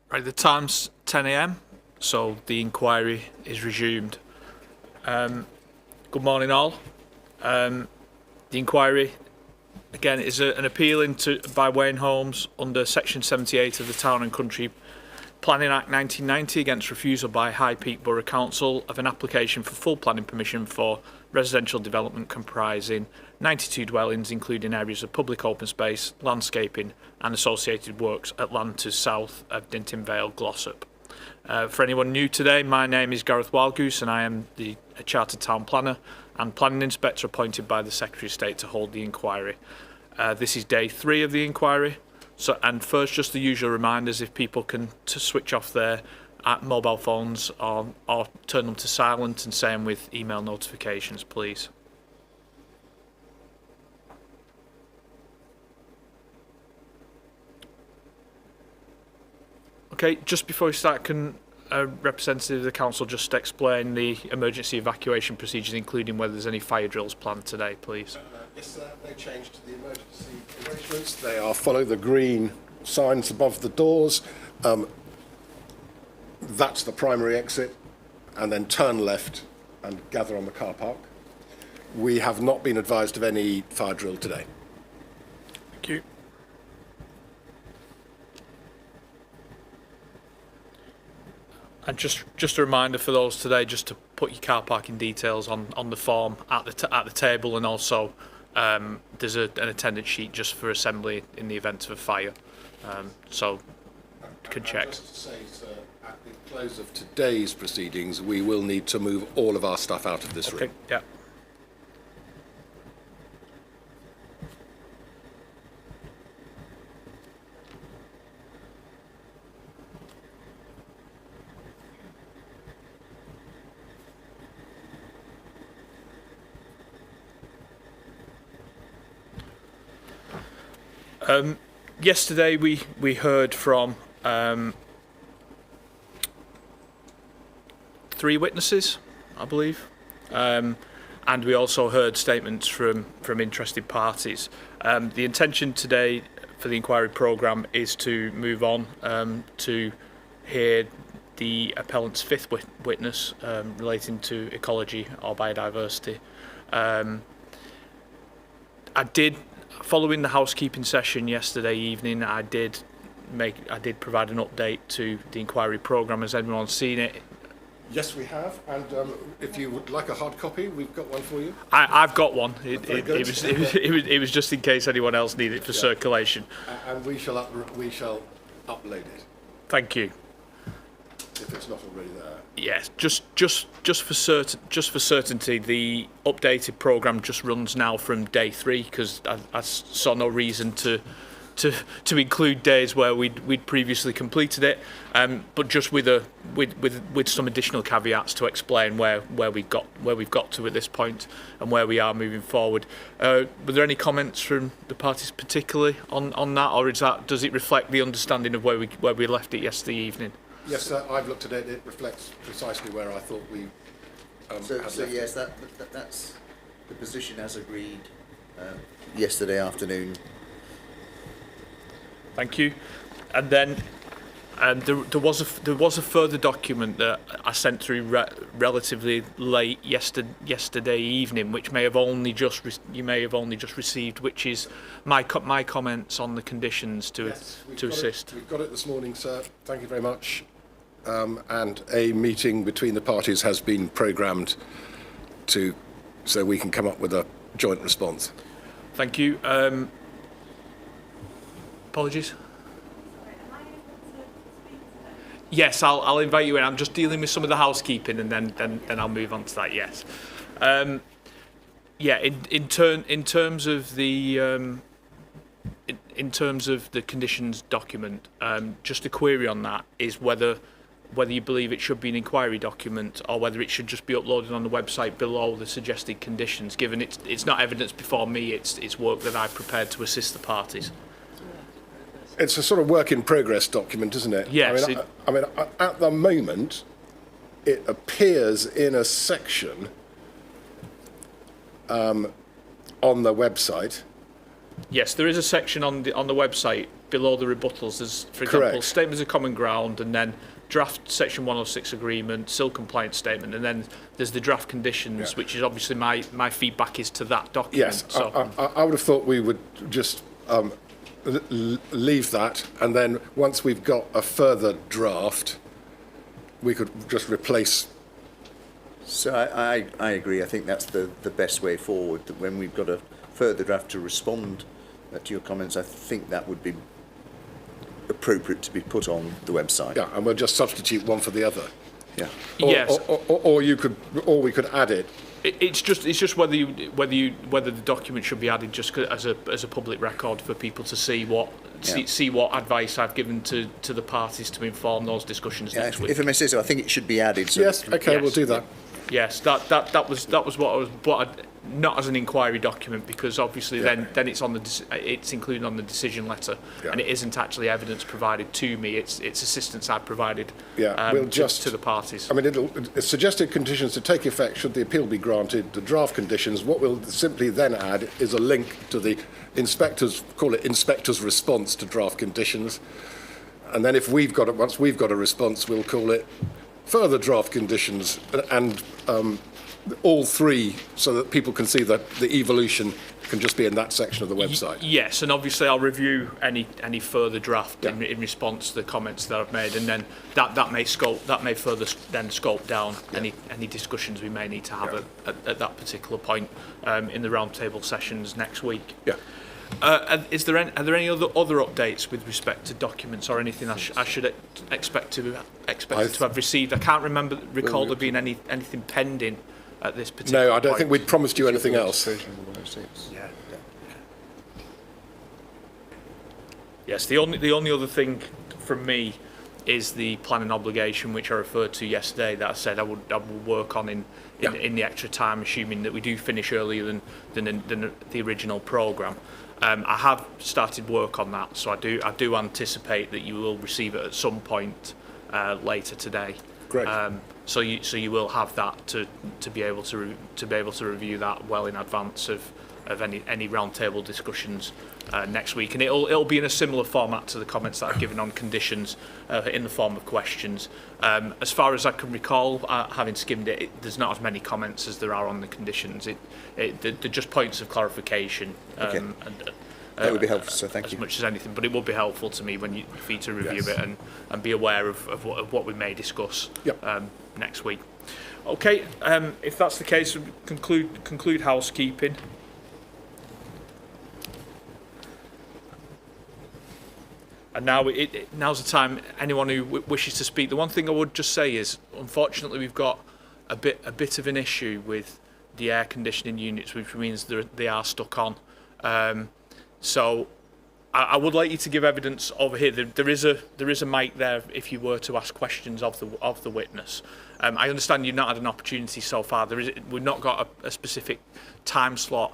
Right, the time's 10 a.m, so the inquiry is resumed. Good morning, all. The inquiry, again, is an appeal by Wayne Holmes under Section 78 of the Town and Country Planning Act 1990 against refusal by High Peak Borough Council of an application for full planning permission for residential development comprising 92 dwellings, including areas of public open space, landscaping and associated works at land to south of Dinting Vale, Glossop. For anyone new today, my name is Gareth Wildgoose and I am a Chartered Town Planner and Planning Inspector appointed by the Secretary of State to hold the inquiry. This is day 3 of the inquiry. And first, just the usual reminders, if people can switch off their mobile phones or turn them to silent, and same with email notifications, please. Okay, just before we start, can a representative of the council just explain the emergency evacuation procedures, including whether there's any fire drills planned today, please? Yes, sir. No change to the emergency arrangements. They are follow the green signs above the doors. That's the primary exit, and then turn left and gather on the car park. We have not been advised of any fire drill today. Thank you. And just a reminder for those today, just to put your car parking details on the form at the table, and also there's an attendance sheet just for assembly in the event of a fire, so you can check. Just to say, sir, at the close of today's proceedings, we will need to move all of our stuff out of this room. Okay, yeah. Yesterday we heard from 3 witnesses, I believe, and we also heard statements from interested parties. The intention today for the inquiry programme is to move on to hear the appellant's 5th witness relating to ecology or biodiversity. Following the housekeeping session yesterday evening, I did provide an update to the inquiry programme. Has anyone seen it? Yes, we have, and if you would like a hard copy, we've got one for you. I've got one. It was just in case anyone else needed it for circulation. And we shall upload it. Thank you. If it's not already there. Yes, just for certainty, the updated programme just runs now from day 3, because I saw no reason to include days where we'd previously completed it, but just with some additional caveats to explain where we've got to at this point and where we are moving forward. Were there any comments from the parties particularly on that, or does it reflect the understanding of where we left it yesterday evening? Yes, sir, I've looked at it. It reflects precisely where I thought we had left yes, it. that's the position as agreed yesterday afternoon. Thank you. And then there was a further document that I sent through relatively late yesterday evening, which you may have only just received, which is my comments on the conditions to assist. We've got it this morning, sir. Thank you very much. And a meeting between the parties has been programmed so we can come up with a joint response. Thank you. Apologies. Yes, I'll invite you in. I'm just dealing with some of the housekeeping, and then I'll move on to that. Yes. Yeah. In terms of the conditions document, just a query on that is whether you believe it should be an inquiry document or whether it should just be uploaded on the website below the suggested conditions. Given it's not evidence before me, it's work that I've prepared to assist the parties. It's a sort of work in progress document, isn't it? Yes. I mean, at the moment, it appears in a section on the website. Yes, there is a section on the website below the rebuttals, there's, for example, Correct. statements of common ground, and then draft Section 106 agreement, still compliance statement, and then there's the draft conditions, which is obviously my feedback is to that document. Yes, So, I would have thought we would just leave that, and then once we've got a further draft, we could just replace. So I agree. I think that's the best way forward. That when we've got a further draft to respond to your comments, I think that would be appropriate to be put on the website. Yeah, and we'll just substitute one for the other. Yeah. yes. Or we could add it. It's just whether the document should be added just as a public record for people to see what see what advice I've given to the parties to inform those discussions next week. If I may say so, I think it should be added. So Yes, okay, yes. we'll do that. Yes, that was what I was, but not as an inquiry document, because obviously then it's on it's included on the decision letter, and it isn't actually evidence provided to me. It's assistance I've provided to the parties. I mean, it's suggested conditions to take effect should the appeal be granted. The draft conditions. What we'll simply then add is a link to the inspector's response to draft conditions, and then if once we've got a response, we'll call it further draft conditions, and all three, so that people can see that the evolution can just be in that section of the website. Yes, and obviously I'll review any further draft in response to the comments that I've made, and then that may further then scope down any discussions we may need to have at that particular point in the roundtable sessions next week. Yeah. Are there any other updates with respect to documents or anything I should expect to have received? I can't recall there being anything pending at this particular No, I don't point. think we'd promised you anything else. Yes, the only other thing from me is the planning obligation, which I referred to yesterday, that I said I will work on in the extra time, assuming that we do finish earlier than the original programme. I have started work on that, so I do anticipate that you will receive it at some point later today. Great. So you will have that to be able to review that well in advance of any roundtable discussions next week, and it'll be in a similar format to the comments that I've given on conditions, in the form of questions. As far as I can recall, having skimmed it, there's not as many comments as there are on the conditions. They're just points of clarification. Okay. That would be helpful, so thank you. As much as anything, but it would be helpful to me for you to review it and be aware of what we may discuss next week. Okay, if that's the case, we'll conclude housekeeping. And now now's the time. Anyone who wishes to speak. The one thing I would just say is, unfortunately, we've got a bit of an issue with the air conditioning units, which means they are stuck on. So I would like you to give evidence over here. There is a mic there if you were to ask questions of the witness. I understand you've not had an opportunity so far. We've not got a specific time slot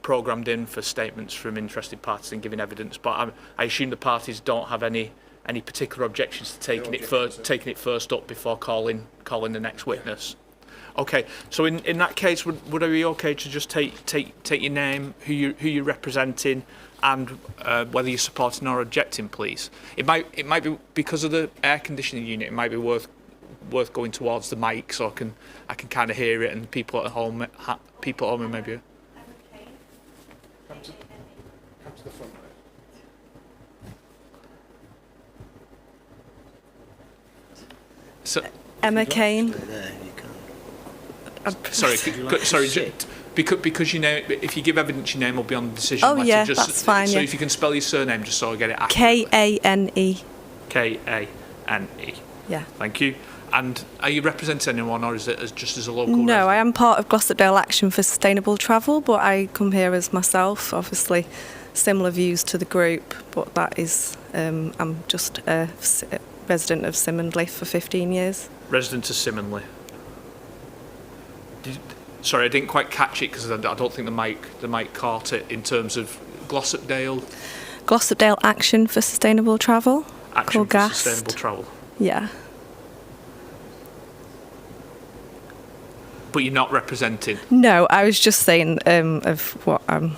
programmed in for statements from interested parties and giving evidence, but I assume the parties don't have any particular objections to taking it first up before calling the next witness. Okay, so in that case, would it be okay to just take your name, who you're representing, and whether you're supporting or objecting, please? It might be because of the air conditioning unit. It might be worth going towards the mic so I can kind of hear it, and people at home maybe. Come to the front. So, Emma Kane. There, you can't. sorry. Because you know, if you give evidence, your name will be on the decision letter. Yeah, that's fine. So if you can spell your surname, just so I get it accurately. Kane. Kane. Yeah. Thank you. And are you representing anyone, or is it just as a local? No, I am part of Glossop Action for Sustainable Travel, but I come here as myself. Obviously, similar views to the group, but that is, I'm just a resident of Simonley for 15 years. Resident of Simonley. Sorry, I didn't quite catch it because I don't think the mic caught it in terms of Glossop Action for Sustainable Travel. Action for Sustainable Travel. Yeah. But you're not representing? No, I was just saying of what I'm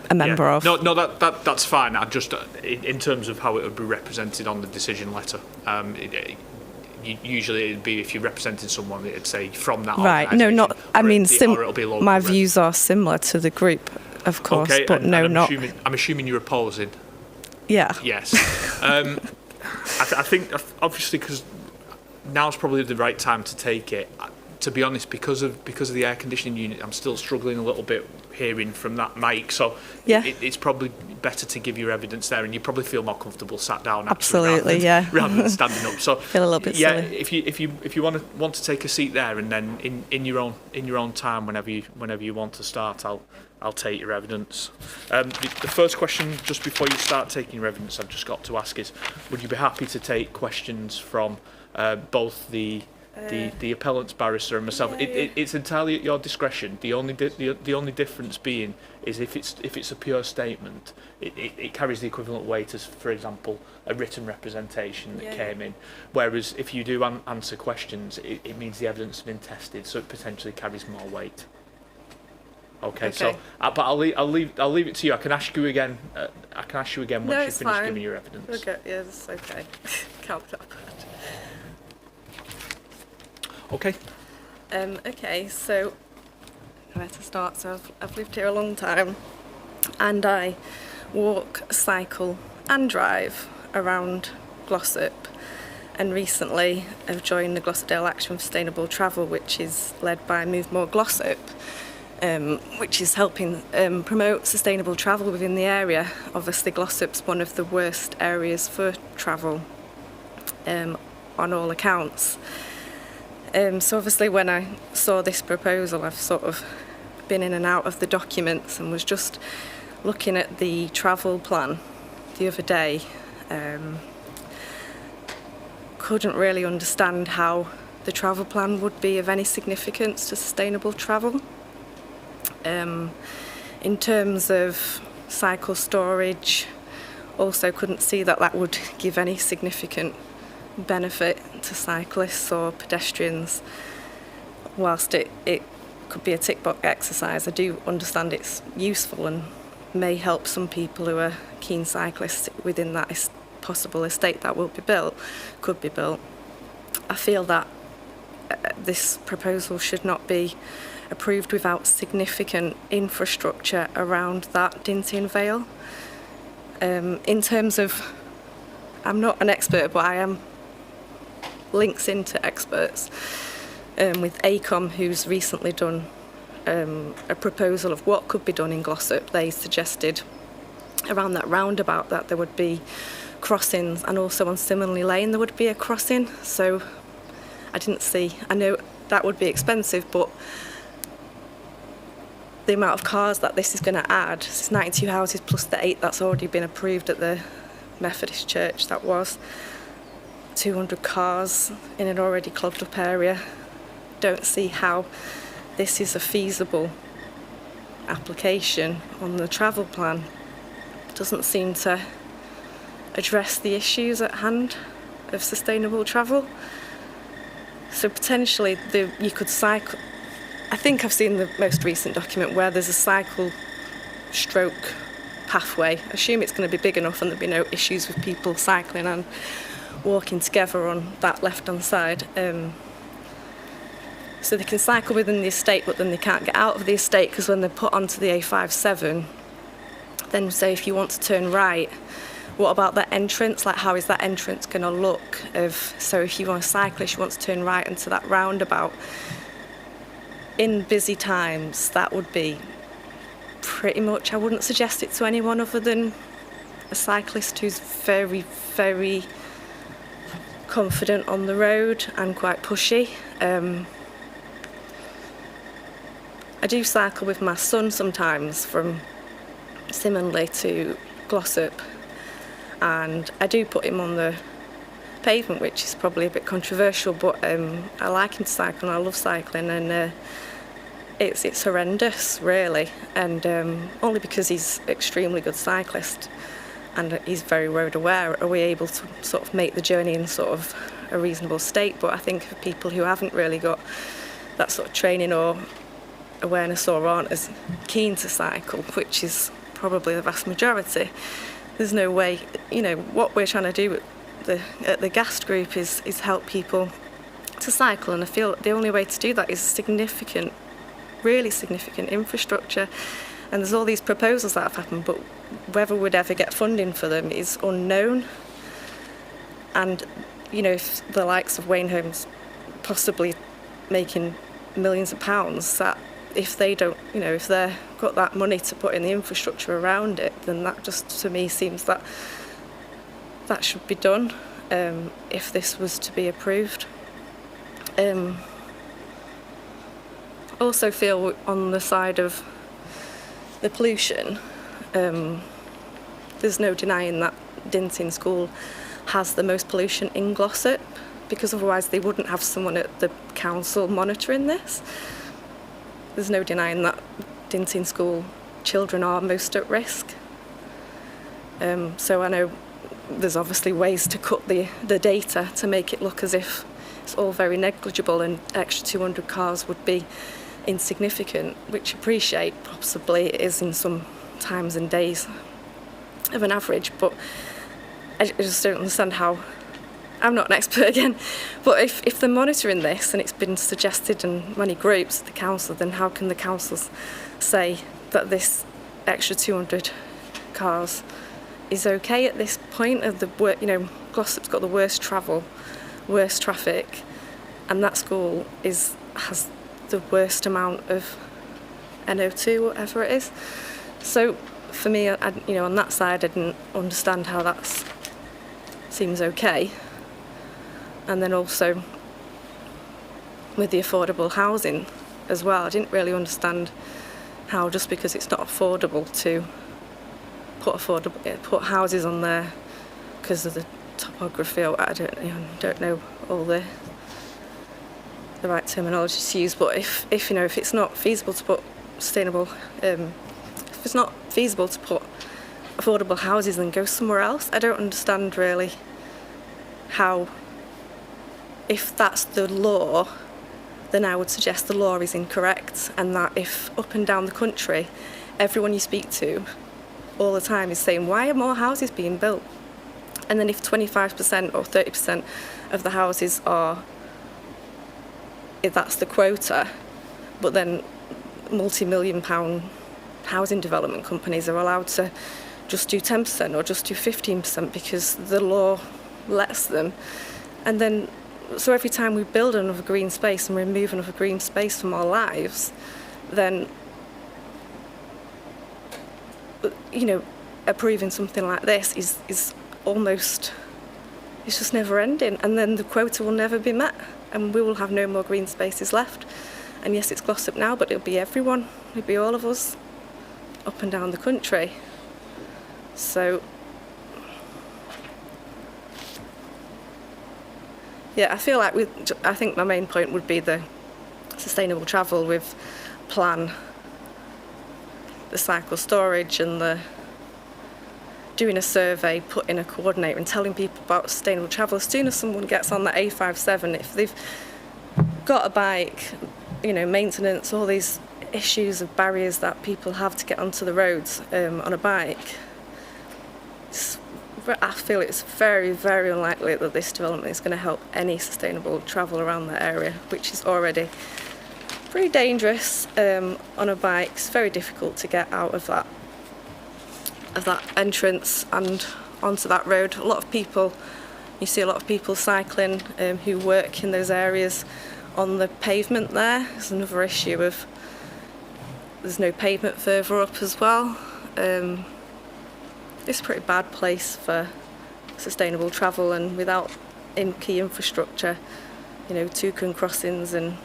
a member of. No, that's fine. I just, in terms of how it would be represented on the decision letter, usually it'd be if you're representing someone, it'd say from that Right. No, organisation, not. I mean, or it'll be local my views are similar to the group, of course, okay, but and no, I'm not. I'm assuming you're opposing. Yeah. Yes. I think obviously because now's probably the right time to take it. To be honest, because of the air conditioning unit, I'm still struggling a little bit hearing from that mic. So yeah. It's probably better to give your evidence there, and you probably feel more comfortable sat down. Absolutely, rather than standing up. So feel a little bit silly. If you want to take a seat there, and then in your own time, whenever you want to start, I'll take your evidence. The first question, just before you start taking your evidence, I've just got to ask is, would you be happy to take questions from both the appellant's barrister and myself? It's entirely at your discretion. The only difference being is if it's a pure statement, it carries the equivalent weight as, for example, a written representation that came in. Whereas if you do answer questions, it means the evidence has been tested, so it potentially carries more weight. Okay. So, but I'll leave it to you. I can ask you again. Once you finish giving your evidence. Okay. Yeah, that's okay. Can't be that bad. Okay. Okay. So where to start? So I've lived here a long time, and I walk, cycle, and drive around Glossop. And recently, I've joined the Glossop Action for Sustainable Travel, which is led by Move More Glossop. Which is helping promote sustainable travel within the area. Obviously, Glossop's one of the worst areas for travel on all accounts. So obviously, when I saw this proposal, I've sort of been in and out of the documents and was just looking at the travel plan the other day. Couldn't really understand how the travel plan would be of any significance to sustainable travel. In terms of cycle storage, also couldn't see that would give any significant benefit to cyclists or pedestrians. Whilst it could be a tick box exercise, I do understand it's useful and may help some people who are keen cyclists within that possible estate that could be built. I feel that this proposal should not be approved without significant infrastructure around that Dinting Vale. In terms of, I'm not an expert, but I am links into experts with ACOM, who's recently done a proposal of what could be done in Glossop. They suggested around that roundabout that there would be crossings, and also on Simonley Lane there would be a crossing. So I know that would be expensive, but the amount of cars that this is going to add, it's 92 houses plus the 8 that's already been approved at the Methodist Church, that was 200 cars in an already clogged up area. Don't see how this is a feasible application on the travel plan. It doesn't seem to address the issues at hand of sustainable travel. So potentially you could cycle. I think I've seen the most recent document where there's a cycle stroke pathway. I assume it's going to be big enough and there'll be no issues with people cycling and walking together on that left-hand side. So they can cycle within the estate, but then they can't get out of the estate, because when they're put onto the A57, then say if you want to turn right, what about that entrance? Like, how is that entrance going to look? So if you are a cyclist, you want to turn right into that roundabout, in busy times, that would be pretty much, I wouldn't suggest it to anyone other than a cyclist who's very, very confident on the road and quite pushy. I do cycle with my son sometimes from Simonley to Glossop, and I do put him on the pavement, which is probably a bit controversial, but I like him to cycle and I love cycling, and it's horrendous really, and only because he's an extremely good cyclist and he's very road aware are we able to sort of make the journey in sort of a reasonable state. But I think for people who haven't really got that sort of training or awareness or aren't as keen to cycle, which is probably the vast majority. There's no way, what we're trying to do at the Gast group is help people to cycle, and I feel the only way to do that is significant, really significant infrastructure. And there's all these proposals that have happened, but whether we'd ever get funding for them is unknown. And, if the likes of Wainhome's possibly making millions of pounds, that if they don't, if they've got that money to put in the infrastructure around it, then that just, to me, seems that should be done if this was to be approved. Also feel on the side of the pollution, there's no denying that Dinting School has the most pollution in Glossop, because otherwise they wouldn't have someone at the council monitoring this. There's no denying that Dinting School children are most at risk. So I know there's obviously ways to cut the data to make it look as if it's all very negligible and extra 200 cars would be insignificant, which I appreciate possibly it is in some times and days of an average, but I just don't understand how. I'm not an expert again, but if they're monitoring this and it's been suggested in many groups at the council, then how can the councils say that this extra 200 cars is okay at this point of the work? Glossop's got the worst travel, worst traffic, and that school has the worst amount of NO2, whatever it is. So for me, on that side, I didn't understand how that seems okay. And then also with the affordable housing as well, I didn't really understand how just because it's not affordable to put houses on there because of the topography, or I don't know all the right terminology to use, but if it's not feasible to put if it's not feasible to put affordable houses, then go somewhere else. I don't understand really how, if that's the law, then I would suggest the law is incorrect, and that if up and down the country everyone you speak to all the time is saying, why are more houses being built? And then if 25% or 30% of the houses if that's the quota, but then multi-million pound housing development companies are allowed to just do 10% or just do 15% because the law lets them. And then, so every time we build another green space and remove another green space from our lives, then, approving something like this is almost, it's just never ending. And then the quota will never be met and we will have no more green spaces left. And yes, it's Glossop now, but it'll be everyone, it'll be all of us up and down the country. So yeah, I feel like I think my main point would be the sustainable travel with plan, the cycle storage, and the doing a survey, putting a coordinator and telling people about sustainable travel. As soon as someone gets on the A57, if they've got a bike, maintenance, all these issues of barriers that people have to get onto the roads on a bike, I feel it's very, very unlikely that this development is going to help any sustainable travel around that area, which is already pretty dangerous on a bike. It's very difficult to get out of that entrance and onto that road. You see a lot of people cycling who work in those areas on the pavement there. There's another issue of there's no pavement further up as well. It's a pretty bad place for sustainable travel, and without key infrastructure, Toucan crossings and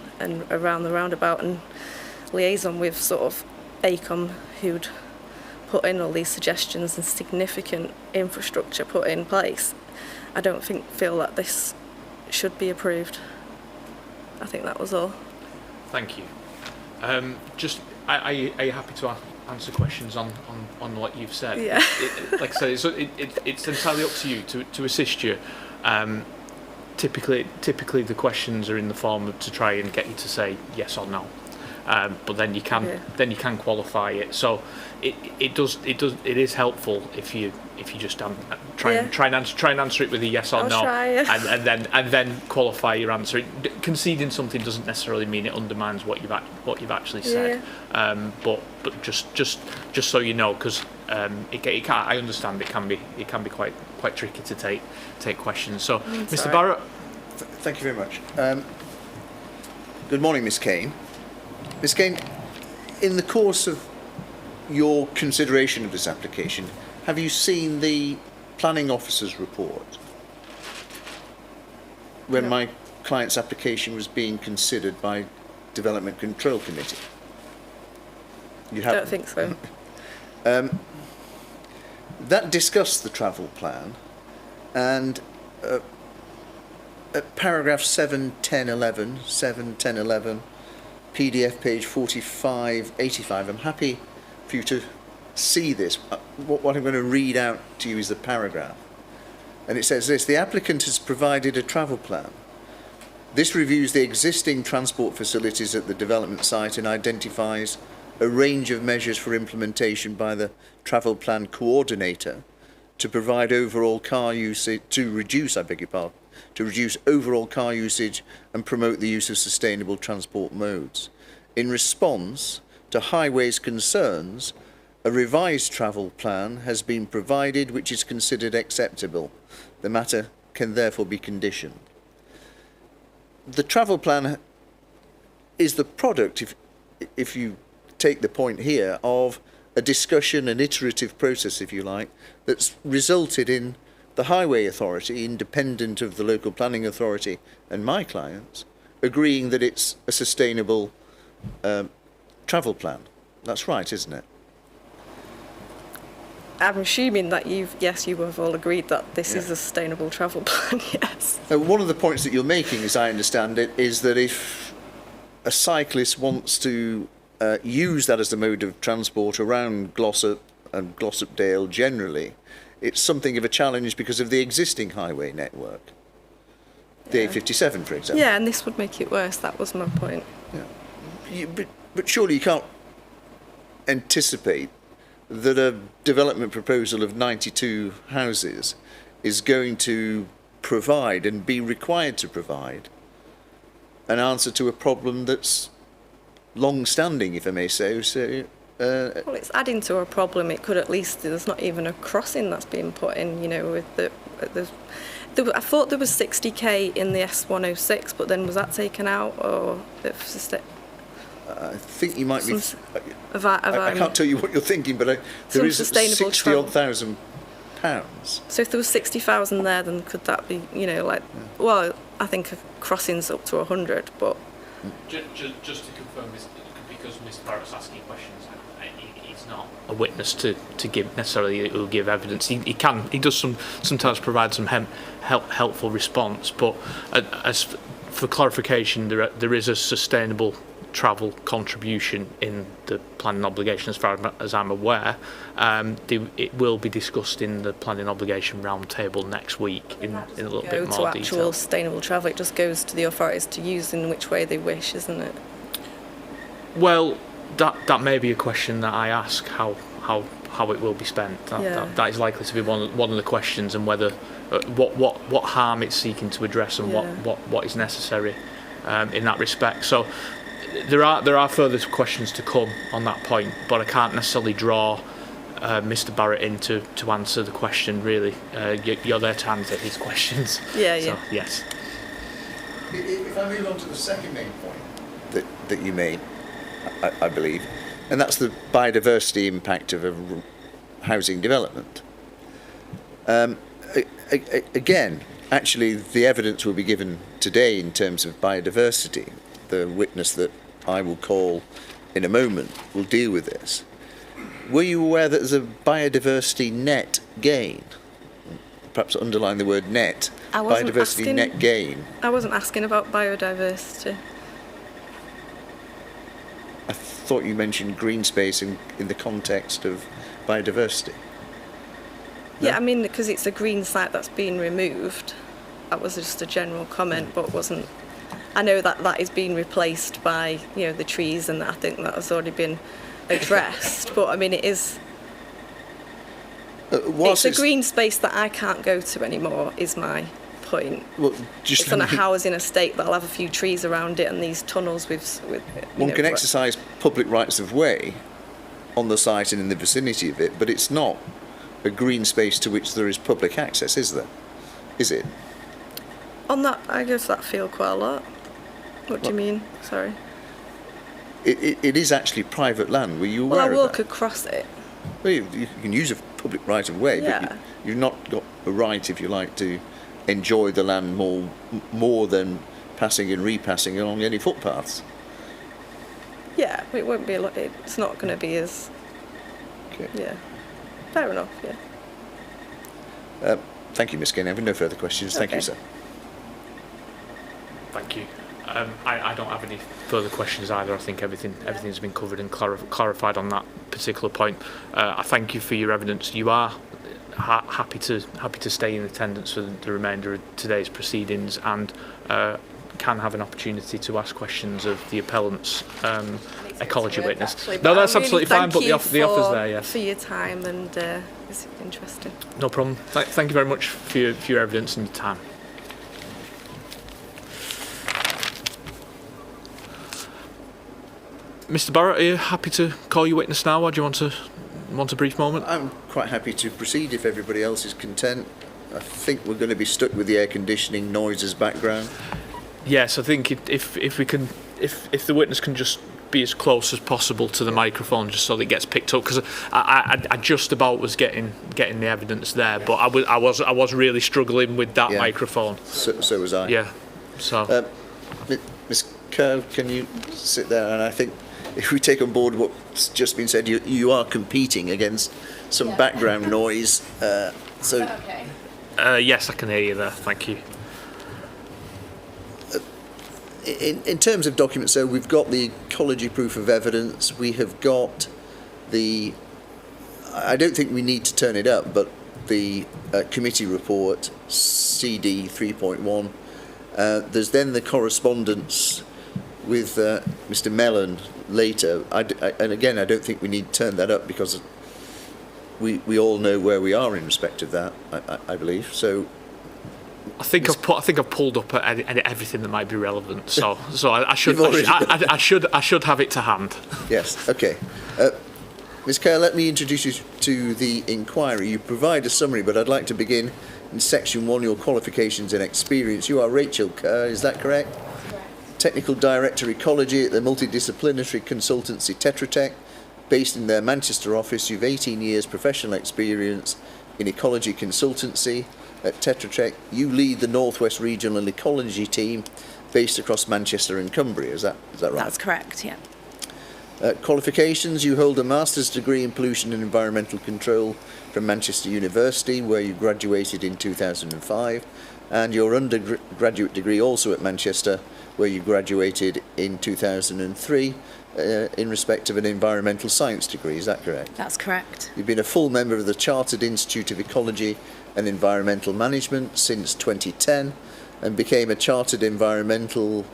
around the roundabout, and liaison with sort of ACOM, who'd put in all these suggestions and significant infrastructure put in place, I don't feel that this should be approved. I think that was all. Thank you. Are you happy to answer questions on what you've said? Yeah. Like I said, it's entirely up to you to assist you. Typically the questions are in the form of to try and get you to say yes or no. but then you can qualify it. So it is helpful if you just try and answer it with a yes or no, and then qualify your answer. Conceding something doesn't necessarily mean it undermines what you've actually said. But just so you know, because I understand it can be quite tricky to take questions. So, Mr. Barrett. Thank you very much. Good morning, Miss Kane. Miss Kane, in the course of your consideration of this application, have you seen the planning officer's report when my client's application was being considered by Development Control Committee? You haven't? I don't think so. That discussed the travel plan, and at paragraph 7, 10, 11, PDF page 45, 85, I'm happy for you to see this. What I'm going to read out to you is the paragraph. And it says this: the applicant has provided a travel plan. This reviews the existing transport facilities at the development site and identifies a range of measures for implementation by the travel plan coordinator to provide overall car usage, to reduce overall car usage and promote the use of sustainable transport modes. In response to Highways concerns, a revised travel plan has been provided which is considered acceptable. The matter can therefore be conditioned. The travel plan is the product, if you take the point here, of a discussion, an iterative process, if you like, that's resulted in the Highway Authority, independent of the local planning authority and my clients, agreeing that it's a sustainable travel plan. That's right, isn't it? I'm assuming that you have all agreed that this is a sustainable travel plan, yes. One of the points that you're making, as I understand it, is that if a cyclist wants to use that as the mode of transport around Glossop and Glossop Dale generally, it's something of a challenge because of the existing highway network. The A57, for example. Yeah, and this would make it worse. That was my point. Yeah. But surely you can't anticipate that a development proposal of 92 houses is going to provide and be required to provide an answer to a problem that's long-standing, if I may say. Well, it's adding to a problem. It could at least, there's not even a crossing that's being put in, with I thought there was 60k in the S106, but then was that taken out, or I think you might be. I can't tell you what you're thinking, but there is £60,000 odd. So if there was 60,000 there, then could that be, well, I think a crossing's up to 100, but. Just to confirm, because Mr. Barrett's asking questions, he's not a witness to give necessarily. Who will give evidence. He does sometimes provide some helpful response, but as for clarification, there is a sustainable travel contribution in the planning obligation, as far as I'm aware. It will be discussed in the planning obligation roundtable next week in a little bit more detail. Actual sustainable travel, it just goes to the authorities to use in which way they wish, isn't it? Well, that may be a question that I ask, how it will be spent. That is likely to be one of the questions, and whether what harm it's seeking to address and what is necessary in that respect. So there are further questions to come on that point, but I can't necessarily draw Mr. Barrett in to answer the question, really. You're there to answer his questions. Yeah. Yes. If I move on to the second main point that you made, I believe, and that's the biodiversity impact of a housing development. Again, actually, the evidence will be given today in terms of biodiversity. The witness that I will call in a moment will deal with this. Were you aware that there's a biodiversity net gain? Perhaps underline the word net. Biodiversity net gain. I wasn't asking about biodiversity. I thought you mentioned green space in the context of biodiversity. No? Yeah, I mean, because it's a green site that's been removed. That was just a general comment, but wasn't. I know that is being replaced by, you know, the trees, and I think that has already been addressed. But I mean, it's a green space that I can't go to anymore, is my point. Well, just it's on a housing estate that'll have a few trees around it and these tunnels with one can exercise public rights of way on the site and in the vicinity of it, but it's not a green space to which there is public access, is there? Is it? On that, I guess that field quite a lot. What do you mean? Sorry. It is actually private land. Were you aware Well, I of walk that? across it. Well, you can use a public right of way, Yeah. but you've not got a right, if you like, to enjoy the land more than passing and repassing along any footpaths. Yeah, it won't be. It's not going to be as. Okay. Yeah. Fair enough. Yeah. Thank you, Ms. Kenny. I have no further questions. Thank you, Okay. sir. Thank you. I don't have any further questions either. I think everything's been covered and clarified on that particular point. I thank you for your evidence. You are happy to stay in attendance for the remainder of today's proceedings, and can have an opportunity to ask questions of the appellant's ecology witness. Actually, No, that's really absolutely fine. But thank the you offer's there. Yes. for your time, and it's interesting. No problem. Thank you very much for your evidence and your time. Mr. Barrett, are you happy to call your witness now, or do you want a brief moment? I'm quite happy to proceed if everybody else is content. I think we're going to be stuck with the air conditioning noise as background. Yes, I think if the witness can just be as close as possible to the microphone, just so that it gets picked up, because I just about was getting the evidence there, but I was really struggling with that microphone. So was I. Yeah. So. Ms. Kerr, can you sit there? And I think if we take on board what's just been said, you are competing against some background noise. Okay. Yes, I can hear you there. Thank you. In terms of documents, so we've got the ecology proof of evidence. We have got the. I don't think we need to turn it up, but the committee report, CD 3.1. There's then the correspondence with Mr. Mellon later. And again, I don't think we need to turn that up because we all know where we are in respect of that. I believe so. I think I've pulled up everything that might be relevant. So I should have it to hand. Yes. Okay. Ms. Kerr, let me introduce you to the inquiry. You provide a summary, but I'd like to begin in section 1, your qualifications and experience. You are Rachel Kerr, is that correct? Correct. Technical Director Ecology at the multidisciplinary consultancy Tetra Tech, based in their Manchester office. You've 18 years professional experience in ecology consultancy at Tetra Tech. You lead the Northwest Regional Ecology team based across Manchester and Cumbria, is that right? That's correct, yeah. Qualifications, you hold a master's degree in pollution and environmental control from Manchester University, where you graduated in 2005, and your undergraduate degree also at Manchester, where you graduated in 2003 in respect of an environmental science degree, is that correct? That's correct. You've been a full member of the Chartered Institute of Ecology and Environmental Management since 2010 and became a Chartered Environmentalist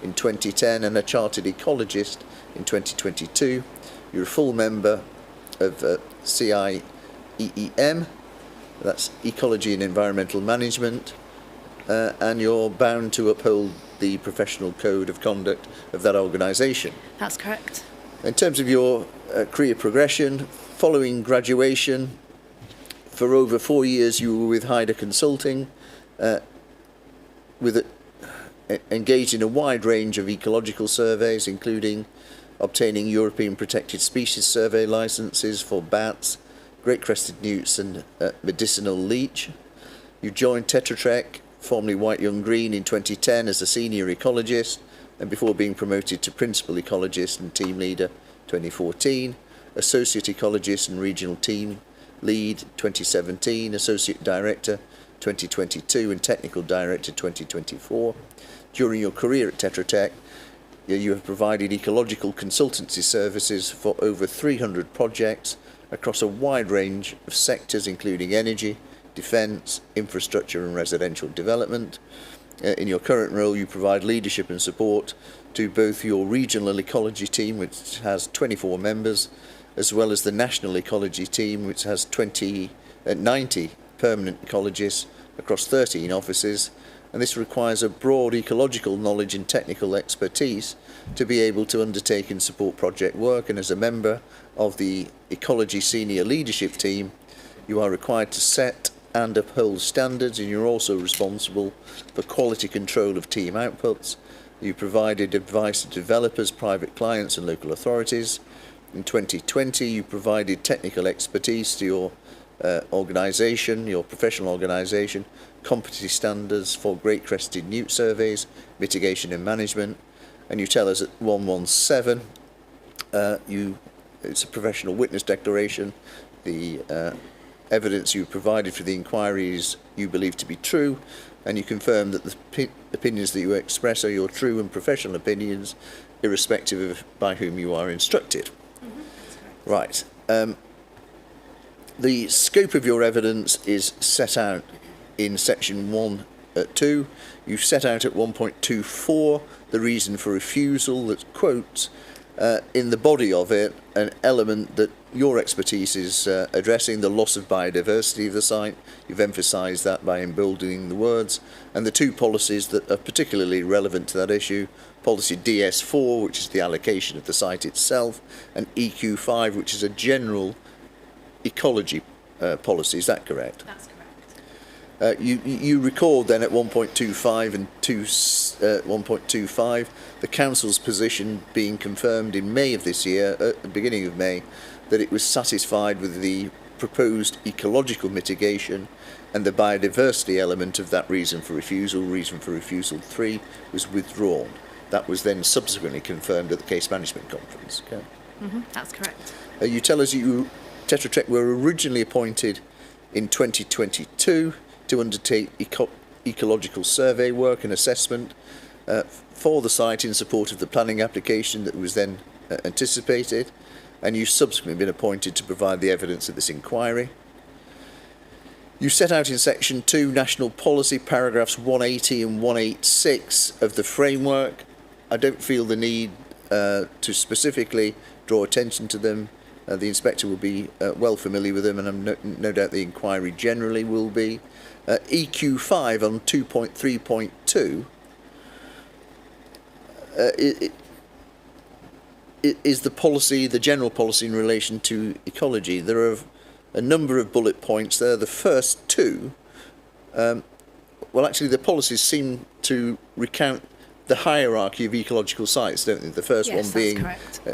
in 2010 and a Chartered Ecologist in 2022. You're a full member of CIEEM, that's Ecology and Environmental Management, and you're bound to uphold the professional code of conduct of that organisation. That's correct. In terms of your career progression, following graduation, for over 4 years you were with Hyder Consulting, engaged in a wide range of ecological surveys, including obtaining European Protected Species Survey licences for bats, great crested newts and medicinal leech. You joined Tetra Tech, formerly White Young Green, in 2010 as a senior ecologist, and before being promoted to principal ecologist and team leader 2014, associate ecologist and regional team lead 2017, associate director 2022 and technical director 2024. During your career at Tetra Tech, you have provided ecological consultancy services for over 300 projects across a wide range of sectors, including energy, defence, infrastructure and residential development. in your current role, you provide leadership and support to both your regional ecology team, which has 24 members, as well as the national ecology team, which has 90 permanent ecologists across 13 offices. And this requires a broad ecological knowledge and technical expertise to be able to undertake and support project work. And as a member of the ecology senior leadership team, you are required to set and uphold standards, and you're also responsible for quality control of team outputs. You provided advice to developers, private clients and local authorities. In 2020, you provided technical expertise to your organisation, your professional organisation, competency standards for Great Crested Newt surveys, mitigation and management. And you tell us at 117, it's a professional witness declaration. The evidence you provided for the inquiries you believe to be true, and you confirm that the opinions that you express are your true and professional opinions, irrespective of by whom you are instructed. Right. The scope of your evidence is set out in section 1 at 2. You've set out at 1.24 the reason for refusal that quotes in the body of it an element that your expertise is addressing, the loss of biodiversity of the site. You've emphasised that by emboldening the words. And the two policies that are particularly relevant to that issue, policy DS4, which is the allocation of the site itself, and EQ5, which is a general ecology policy. Is that correct? That's correct. You record then at 1.25 and 1.25 the council's position being confirmed in May of this year, at the beginning of May, that it was satisfied with the proposed ecological mitigation, and the biodiversity element of that reason for refusal 3 was withdrawn. That was then subsequently confirmed at the case management conference. Okay. That's correct. You tell us Tetra Tech were originally appointed in 2022 to undertake ecological survey work and assessment for the site in support of the planning application that was then anticipated, and you've subsequently been appointed to provide the evidence of this inquiry. You set out in section 2 national policy paragraphs 180 and 186 of the framework. I don't feel the need to specifically draw attention to them. The inspector will be well familiar with them, and I'm no doubt the inquiry generally will be. EQ5 on 2.3.2 is the policy, the general policy in relation to ecology. There are a number of bullet points there. The first two, well, actually the policies seem to recount the hierarchy of ecological sites, don't they? The first one being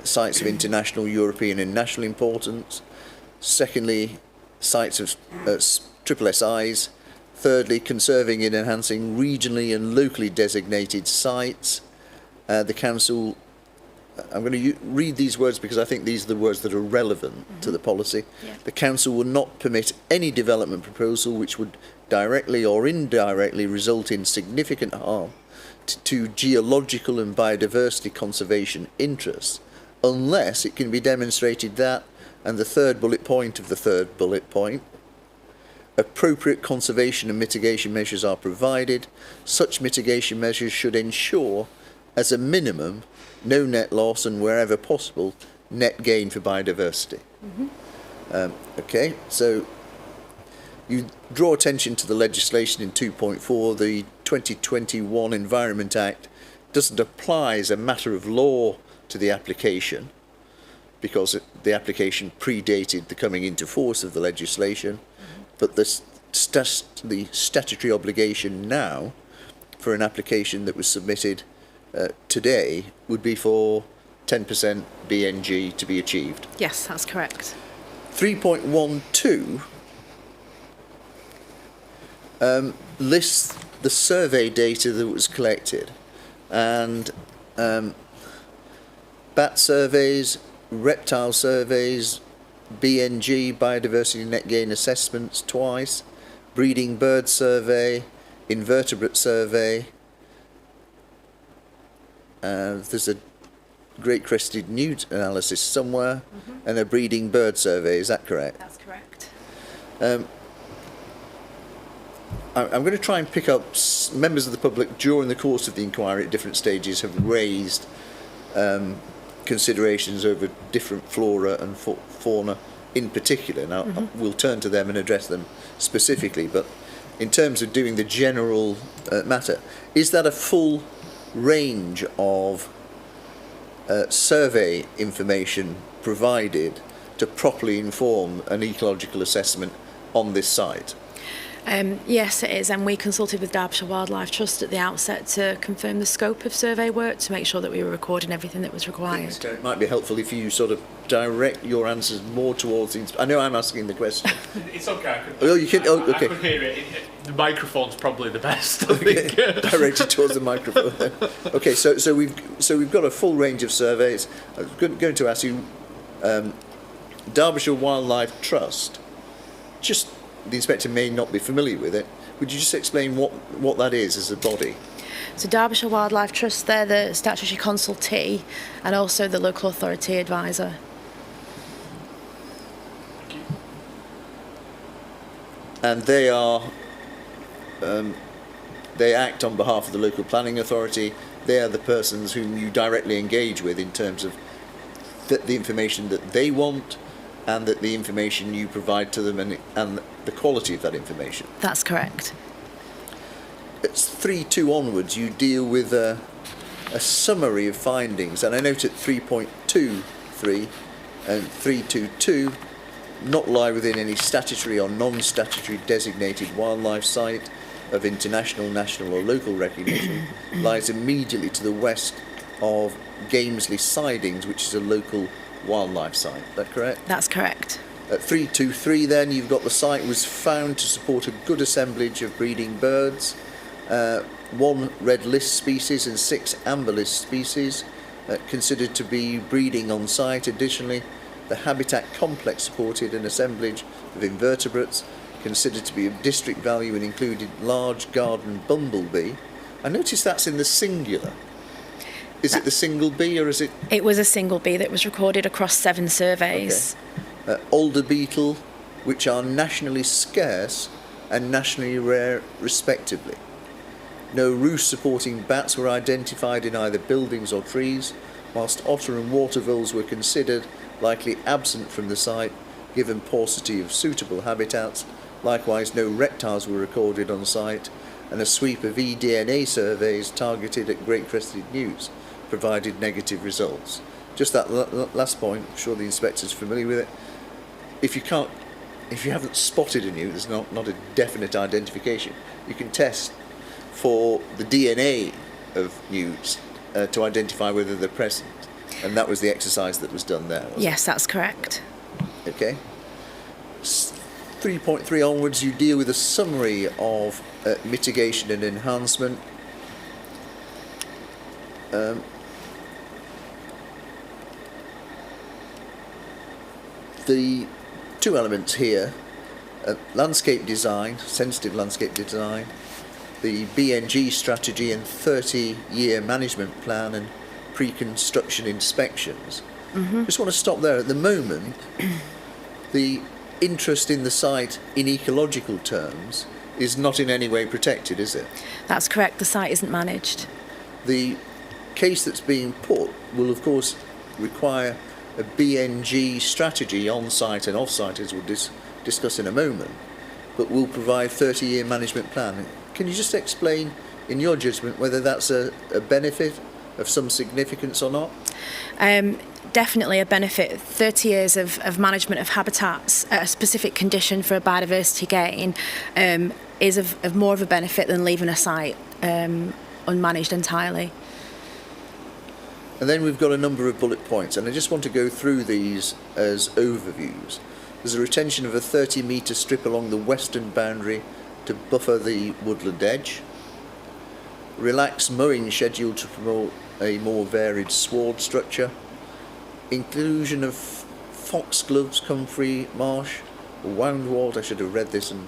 sites of international, European and national importance. Secondly, sites of triple SIs. Thirdly, conserving and enhancing regionally and locally designated sites. The council, I'm going to read these words because I think these are the words that are relevant to the policy. Yeah. The council will not permit any development proposal which would directly or indirectly result in significant harm to geological and biodiversity conservation interests, unless it can be demonstrated that, and the third bullet point of the third bullet point, appropriate conservation and mitigation measures are provided. Such mitigation measures should ensure, as a minimum, no net loss and, wherever possible, net gain for biodiversity. Okay, so you draw attention to the legislation in 2.4. The 2021 Environment Act doesn't apply as a matter of law to the application, because the application predated the coming into force of the legislation. But the statutory obligation now for an application that was submitted today would be for 10% BNG to be achieved. Yes, that's correct. 3.12 lists the survey data that was collected, and bat surveys, reptile surveys, BNG, biodiversity net gain assessments twice, breeding bird survey, invertebrate survey. There's a great crested newt analysis somewhere, and a breeding bird survey. Is that correct? That's correct. I'm going to try and pick up members of the public during the course of the inquiry at different stages have raised considerations over different flora and fauna in particular. Now, we'll turn to them and address them specifically, but in terms of doing the general matter, is that a full range of survey information provided to properly inform an ecological assessment on this site? Yes, it is, and we consulted with Derbyshire Wildlife Trust at the outset to confirm the scope of survey work to make sure that we were recording everything that was required. So it might be helpful if you sort of direct your answers more towards the... I know I'm asking the question. It's okay. Okay. I could hear it. The microphone's probably the best, I think. Directed towards the microphone. Okay, so we've got a full range of surveys. I was going to ask you, Derbyshire Wildlife Trust, just the inspector may not be familiar with it. Would you just explain what that is as a body? So Derbyshire Wildlife Trust, they're the statutory consultee and also the local authority advisor. And they are, they act on behalf of the local planning authority. They are the persons whom you directly engage with in terms of the information that they want, and that the information you provide to them and the quality of that information. That's correct. It's 3.2 onwards, you deal with a summary of findings, and I note at 3.23 and 3.22 not lie within any statutory or non-statutory designated wildlife site of international, national or local recognition, lies immediately to the west of Gamesley Sidings, which is a local wildlife site. Is that correct? That's correct. At 3.23 then, you've got the site was found to support a good assemblage of breeding birds, 1 red list species and 6 amber list species considered to be breeding on site. Additionally, the habitat complex supported an assemblage of invertebrates considered to be of district value and included large garden bumblebee. I notice that's in the singular. Is it the single bee or is it... It was a single bee that was recorded across 7 surveys. Okay. Alder beetle, which are nationally scarce and nationally rare respectively. No roost supporting bats were identified in either buildings or trees, whilst otter and water voles were considered likely absent from the site given paucity of suitable habitats. Likewise, no reptiles were recorded on site, and a sweep of eDNA surveys targeted at great crested newts provided negative results. Just that last point, I'm sure the inspector's familiar with it. If you haven't spotted a newt, there's not a definite identification. You can test for the DNA of newts to identify whether they're present, and that was the exercise that was done there. Yes, that's correct. Okay. 3.3 onwards, you deal with a summary of mitigation and enhancement. The 2 elements here, landscape design, sensitive landscape design, the BNG strategy and 30-year management plan and pre-construction inspections. Just want to stop there. At the moment, the interest in the site in ecological terms is not in any way protected, is it? That's correct. The site isn't managed. The case that's being put will, of course, require a BNG strategy on-site and off-site, as we'll discuss in a moment, but will provide 30-year management plan. Can you just explain, in your judgment, whether that's a benefit of some significance or not? Definitely a benefit. 30 years of management of habitats at a specific condition for a biodiversity gain is of more of a benefit than leaving a site unmanaged entirely. And then we've got a number of bullet points, and I just want to go through these as overviews. There's a retention of a 30-metre strip along the western boundary to buffer the woodland edge. Relaxed mowing schedule to promote a more varied sward structure. Inclusion of foxgloves, comfrey, marsh, woundwort, I should have read this and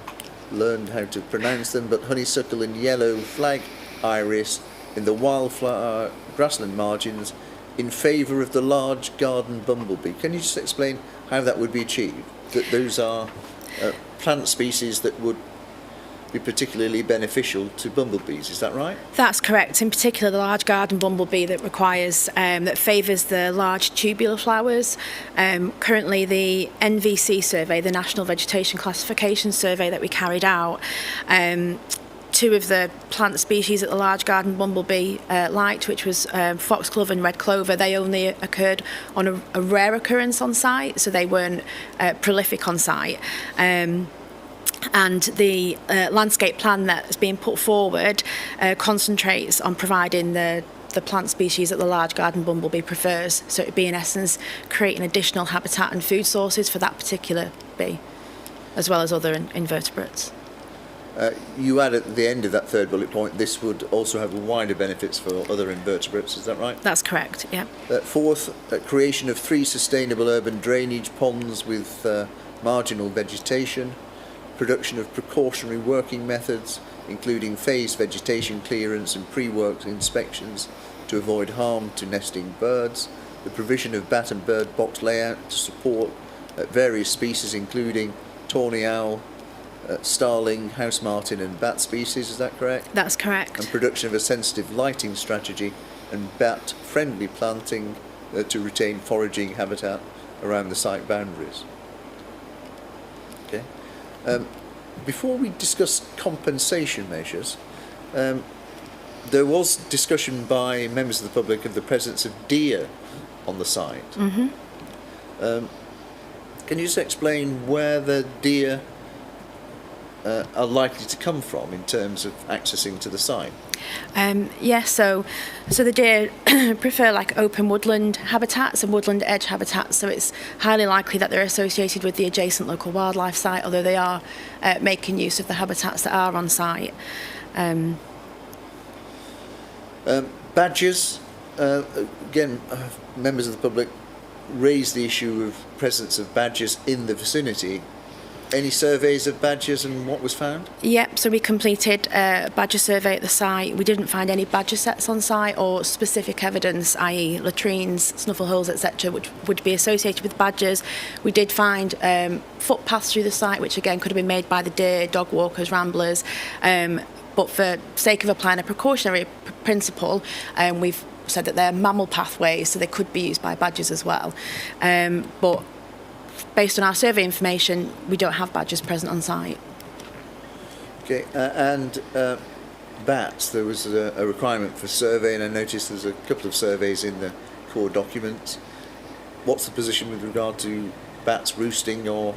learned how to pronounce them, but honeysuckle and yellow flag iris in the wildflower grassland margins in favour of the large garden bumblebee. Can you just explain how that would be achieved? That those are plant species that would be particularly beneficial to bumblebees. Is that right? That's correct. In particular, the large garden bumblebee that that favours the large tubular flowers. Currently, the NVC survey, the National Vegetation Classification Survey that we carried out, two of the plant species that the large garden bumblebee liked, which was foxglove and red clover, they only occurred on a rare occurrence on site, so they weren't prolific on site. And the landscape plan that's being put forward concentrates on providing the plant species that the large garden bumblebee prefers. So it would be, in essence, creating additional habitat and food sources for that particular bee, as well as other invertebrates. You add at the end of that third bullet point, this would also have wider benefits for other invertebrates, is that right? That's correct, yeah. Fourth, creation of 3 sustainable urban drainage ponds with marginal vegetation, production of precautionary working methods, including phased vegetation clearance and pre-work inspections to avoid harm to nesting birds, the provision of bat and bird box layout to support various species, including tawny owl, starling, house martin and bat species, is that correct? That's correct. And production of a sensitive lighting strategy and bat-friendly planting to retain foraging habitat around the site boundaries. Okay. Before we discuss compensation measures, there was discussion by members of the public of the presence of deer on the site. Mm-hmm. Can you just explain where the deer are likely to come from in terms of accessing to the site? So the deer prefer like open woodland habitats and woodland edge habitats, so it's highly likely that they're associated with the adjacent local wildlife site, although they are making use of the habitats that are on site. Badgers, again, members of the public raised the issue of presence of badgers in the vicinity. Any surveys of badgers and what was found? Yep, so we completed a badger survey at the site. We didn't find any badger sets on site or specific evidence, i.e. latrines, snuffle holes, etc., which would be associated with badgers. We did find footpaths through the site, which again could have been made by the deer, dog walkers, ramblers. But for sake of applying a precautionary principle, we've said that they're mammal pathways, so they could be used by badgers as well. But based on our survey information, we don't have badgers present on site. Okay, and bats, there was a requirement for survey, and I noticed there's a couple of surveys in the core documents. What's the position with regard to bats roosting or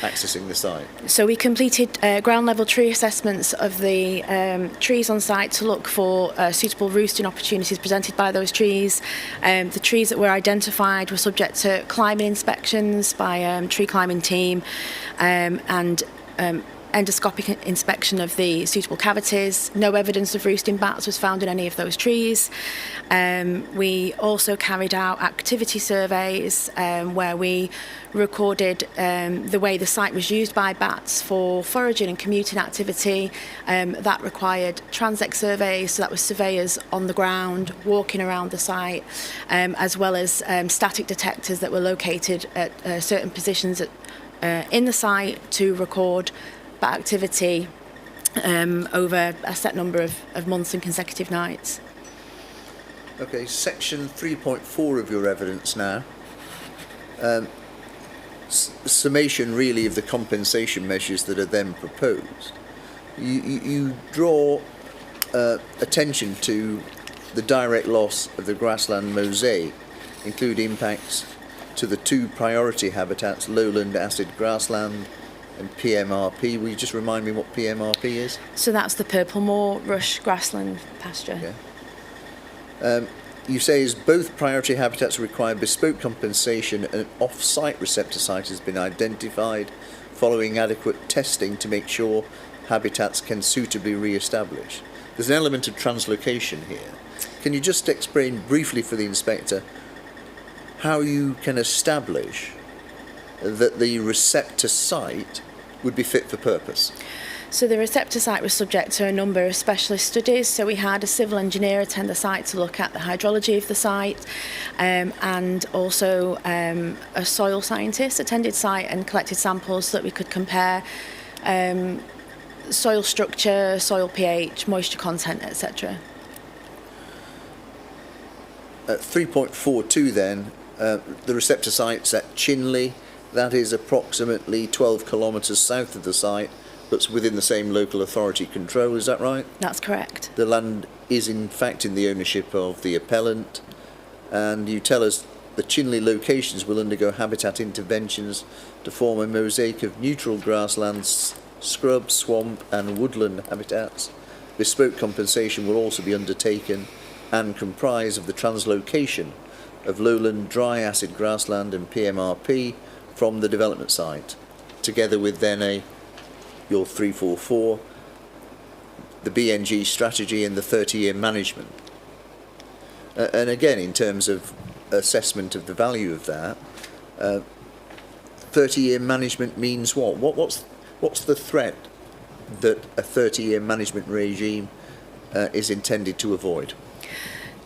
accessing the site? So we completed ground level tree assessments of the trees on site to look for suitable roosting opportunities presented by those trees. The trees that were identified were subject to climbing inspections by a tree climbing team and endoscopic inspection of the suitable cavities. No evidence of roosting bats was found in any of those trees. We also carried out activity surveys where we recorded the way the site was used by bats for foraging and commuting activity. That required transect surveys, so that was surveyors on the ground walking around the site, as well as static detectors that were located at certain positions in the site to record bat activity over a set number of months and consecutive nights. Okay, section 3.4 of your evidence now. Summation really of the compensation measures that are then proposed. You draw attention to the direct loss of the grassland mosaic, including impacts to the 2 priority habitats, lowland acid grassland and PMRP. Will you just remind me what PMRP is? So that's the purple moor rush grassland pasture. Okay. You say as both priority habitats require bespoke compensation, an off-site receptor site has been identified following adequate testing to make sure habitats can suitably re-establish. There's an element of translocation here. Can you just explain briefly for the inspector how you can establish that the receptor site would be fit for purpose? So the receptor site was subject to a number of specialist studies. So we had a civil engineer attend the site to look at the hydrology of the site, and also a soil scientist attended site and collected samples so that we could compare soil structure, soil pH, moisture content, etc. At 3.42 then, the receptor site's at Chinley. That is approximately 12 kilometres south of the site, but within the same local authority control, is that right? That's correct. The land is in fact in the ownership of the appellant, and you tell us the Chinley locations will undergo habitat interventions to form a mosaic of neutral grasslands, scrub, swamp and woodland habitats. Bespoke compensation will also be undertaken and comprise of the translocation of lowland dry acid grassland and PMRP from the development site, together with then your 344, the BNG strategy and the 30-year management. And again, in terms of assessment of the value of that, 30-year management means what? What's the threat that a 30-year management regime is intended to avoid?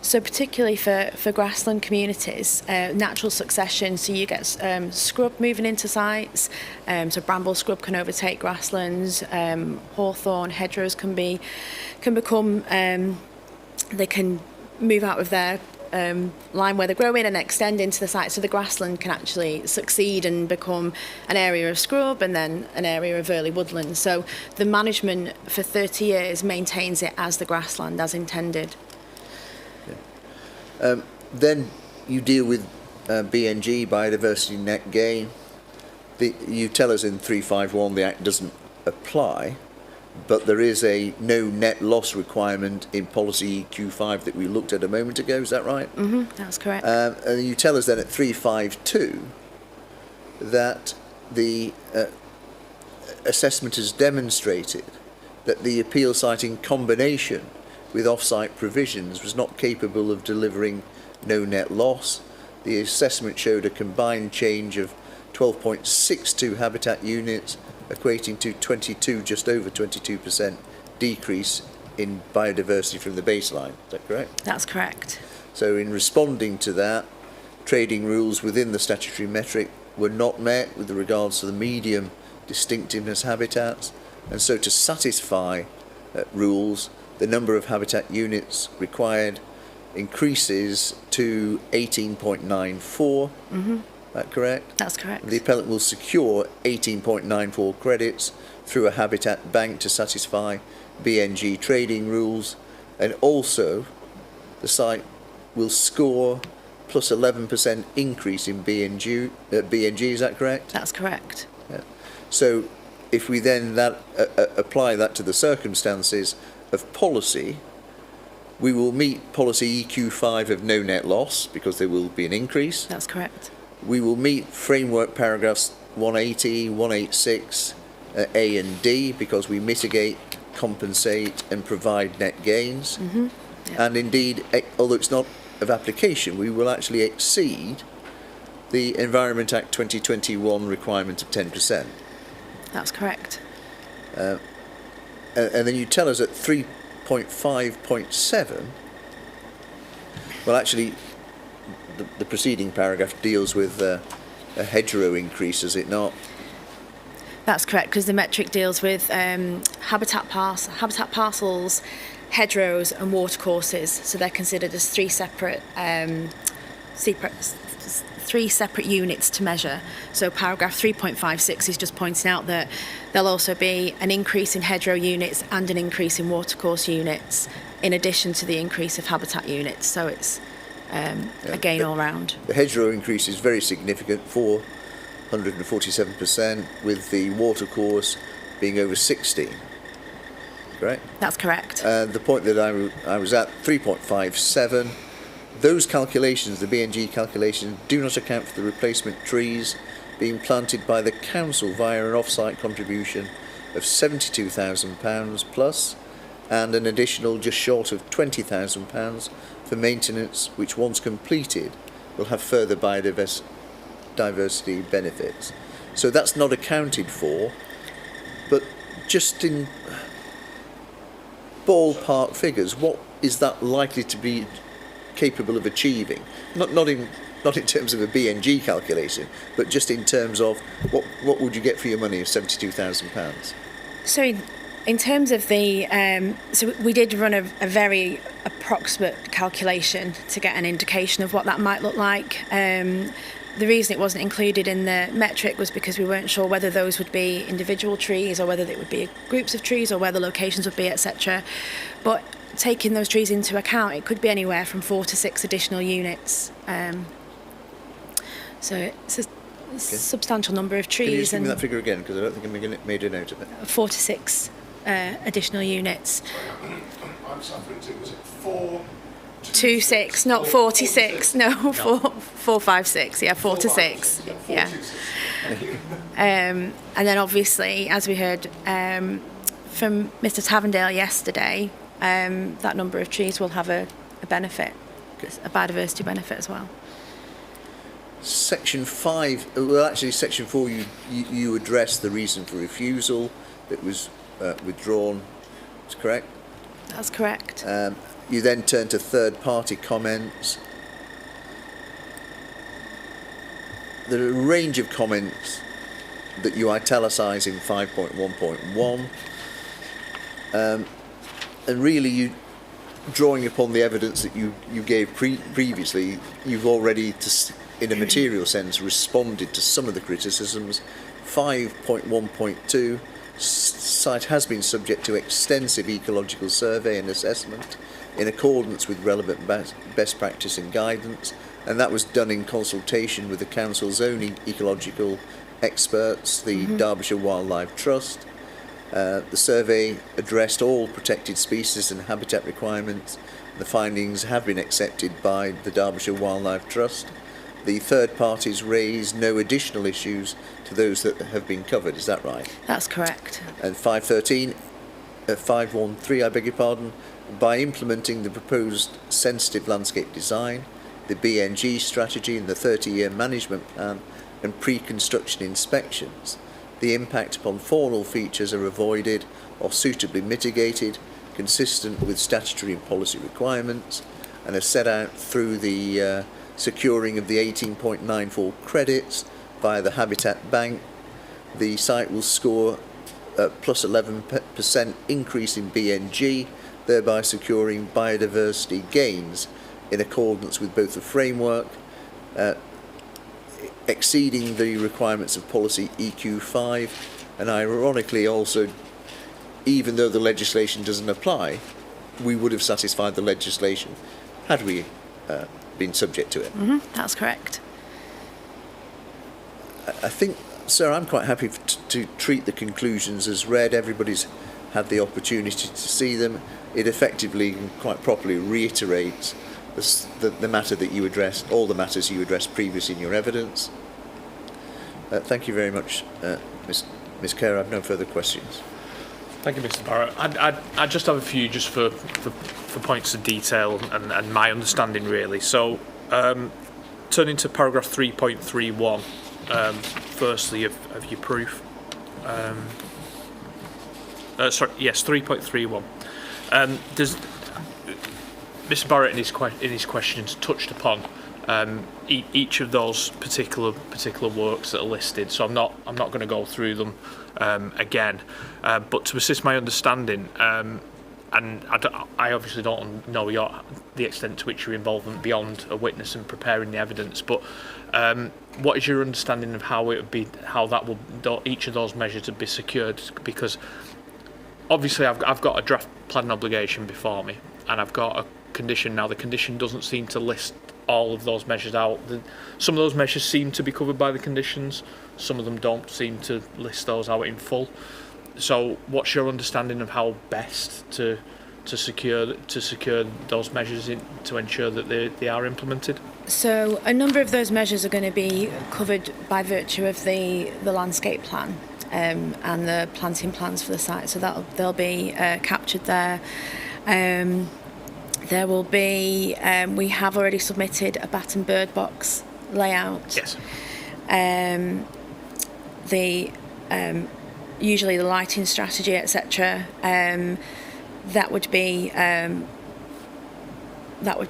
So particularly for grassland communities, natural succession, so you get scrub moving into sites, so bramble scrub can overtake grasslands, hawthorn, hedgerows can become, they can move out of their line where they're growing and extend into the site, so the grassland can actually succeed and become an area of scrub and then an area of early woodland. So the management for 30 years maintains it as the grassland as intended. Then you deal with BNG, biodiversity net gain. You tell us in 351 the Act doesn't apply, but there is a no net loss requirement in policy EQ5 that we looked at a moment ago, is that right? Mm-hmm, that's correct. And you tell us then at 352 that the assessment has demonstrated that the appeal site in combination with off-site provisions was not capable of delivering no net loss. The assessment showed a combined change of 12.62 habitat units, equating to just over 22% decrease in biodiversity from the baseline. Is that correct? That's correct. So in responding to that, trading rules within the statutory metric were not met with regards to the medium distinctiveness habitats, and so to satisfy rules, the number of habitat units required increases to 18.94. Mm-hmm. That correct? That's correct. The appellant will secure 18.94 credits through a habitat bank to satisfy BNG trading rules, and also the site will score plus 11% increase in BNG, is that correct? That's correct. Yeah. So if we then apply that to the circumstances of policy, we will meet policy EQ5 of no net loss because there will be an increase. That's correct. We will meet framework paragraphs 180, 186, A and D because we mitigate, compensate and provide net gains. Mm-hmm. Yeah. And indeed, although it's not of application, we will actually exceed the Environment Act 2021 requirement of 10%. That's correct. And then you tell us at 3.5.7, well actually the preceding paragraph deals with a hedgerow increase, is it not? That's correct, because the metric deals with habitat parcels, hedgerows and watercourses, so they're considered as three separate units to measure. So paragraph 3.56 is just pointing out that there'll also be an increase in hedgerow units and an increase in watercourse units in addition to the increase of habitat units, so it's a gain all round. The hedgerow increase is very significant, 447%, with the watercourse being over 16. Correct? That's correct. The point that I was at, 3.57, those calculations, the BNG calculations, do not account for the replacement trees being planted by the council via an off-site contribution of £72,000 plus, and an additional just short of £20,000 for maintenance, which once completed will have further biodiversity benefits. So that's not accounted for, but just in ballpark figures, what is that likely to be capable of achieving? Not in terms of a BNG calculation, but just in terms of what would you get for your money of £72,000? So In terms of the, so we did run a very approximate calculation to get an indication of what that might look like. The reason it wasn't included in the metric was because we weren't sure whether those would be individual trees or whether they would be groups of trees or where the locations would be, etc. But taking those trees into account, it could be anywhere from 4 to 6 additional units. So it's a substantial number of trees. Can you just give me that figure again, because I don't think I made a note of it. 4 to 6 additional units. I'm suffering too. Was it 4? 2, 6, not 46. No, 4, 5, 6. Yeah, 4 to 6. Yeah. And then obviously, as we heard from Mr. Tavendale yesterday, that number of trees will have a benefit, a biodiversity benefit as well. Section 5, well actually Section 4 you addressed the reason for refusal that was withdrawn, is correct? That's correct. You then turn to third party comments. There are a range of comments that you italicise in 5.1.1 and really you, drawing upon the evidence that you gave previously, you've already in a material sense responded to some of the criticisms. 5.1.2, site has been subject to extensive ecological survey and assessment in accordance with relevant best practice and guidance, and that was done in consultation with the council's own ecological experts, the Derbyshire Wildlife Trust. The survey addressed all protected species and habitat requirements. The findings have been accepted by the Derbyshire Wildlife Trust. The third parties raised no additional issues to those that have been covered, is that right? That's correct. And 513, 513, I beg your pardon, by implementing the proposed sensitive landscape design, the BNG strategy and the 30-year management plan and pre-construction inspections, the impact upon faunal features are avoided or suitably mitigated, consistent with statutory and policy requirements, and are set out through the securing of the 18.94 credits via the Habitat Bank. The site will score a plus 11% increase in BNG, thereby securing biodiversity gains in accordance with both the framework, exceeding the requirements of policy EQ5, and ironically also, even though the legislation doesn't apply, we would have satisfied the legislation had we been subject to it. That's correct. I think, sir, I'm quite happy to treat the conclusions as read. Everybody's had the opportunity to see them. It effectively and quite properly reiterates the matter that you addressed, all the matters you addressed previously in your evidence. Thank you very much, Ms. Kerr. I have no further questions. Thank you, Mr. Barrett. I just have a few just for points of detail and my understanding really. So, turning to paragraph 3.31, firstly of your proof. Sorry, yes, 3.31. There's Mr. Barrett in his questions touched upon each of those particular works that are listed. So I'm not going to go through them again, but to assist my understanding, and I obviously don't know the extent to which your involvement beyond a witness and preparing the evidence, but what is your understanding of how each of those measures would be secured? Because obviously I've got a draft planning obligation before me, and I've got a condition now. The condition doesn't seem to list all of those measures out. Some of those measures seem to be covered by the conditions. Some of them don't seem to list those out in full. So, what's your understanding of how best to secure those measures to ensure that they are implemented? So, a number of those measures are going to be covered by virtue of the landscape plan and the planting plans for the site. So they'll be captured there. There will be, we have already submitted a bat and bird box layout. Yes. Usually the lighting strategy, etc. That would be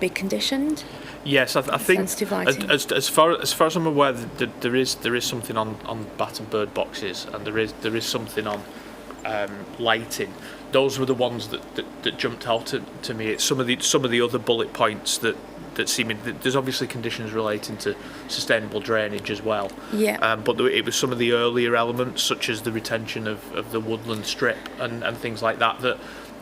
conditioned. Yes, I think sensitive lighting. as far as I'm aware, there is something on bat and bird boxes, and there is something on lighting. Those were the ones that jumped out to me. It's some of the other bullet points that seem. There's obviously conditions relating to sustainable drainage as well. Yeah. But it was some of the earlier elements, such as the retention of the woodland strip and things like that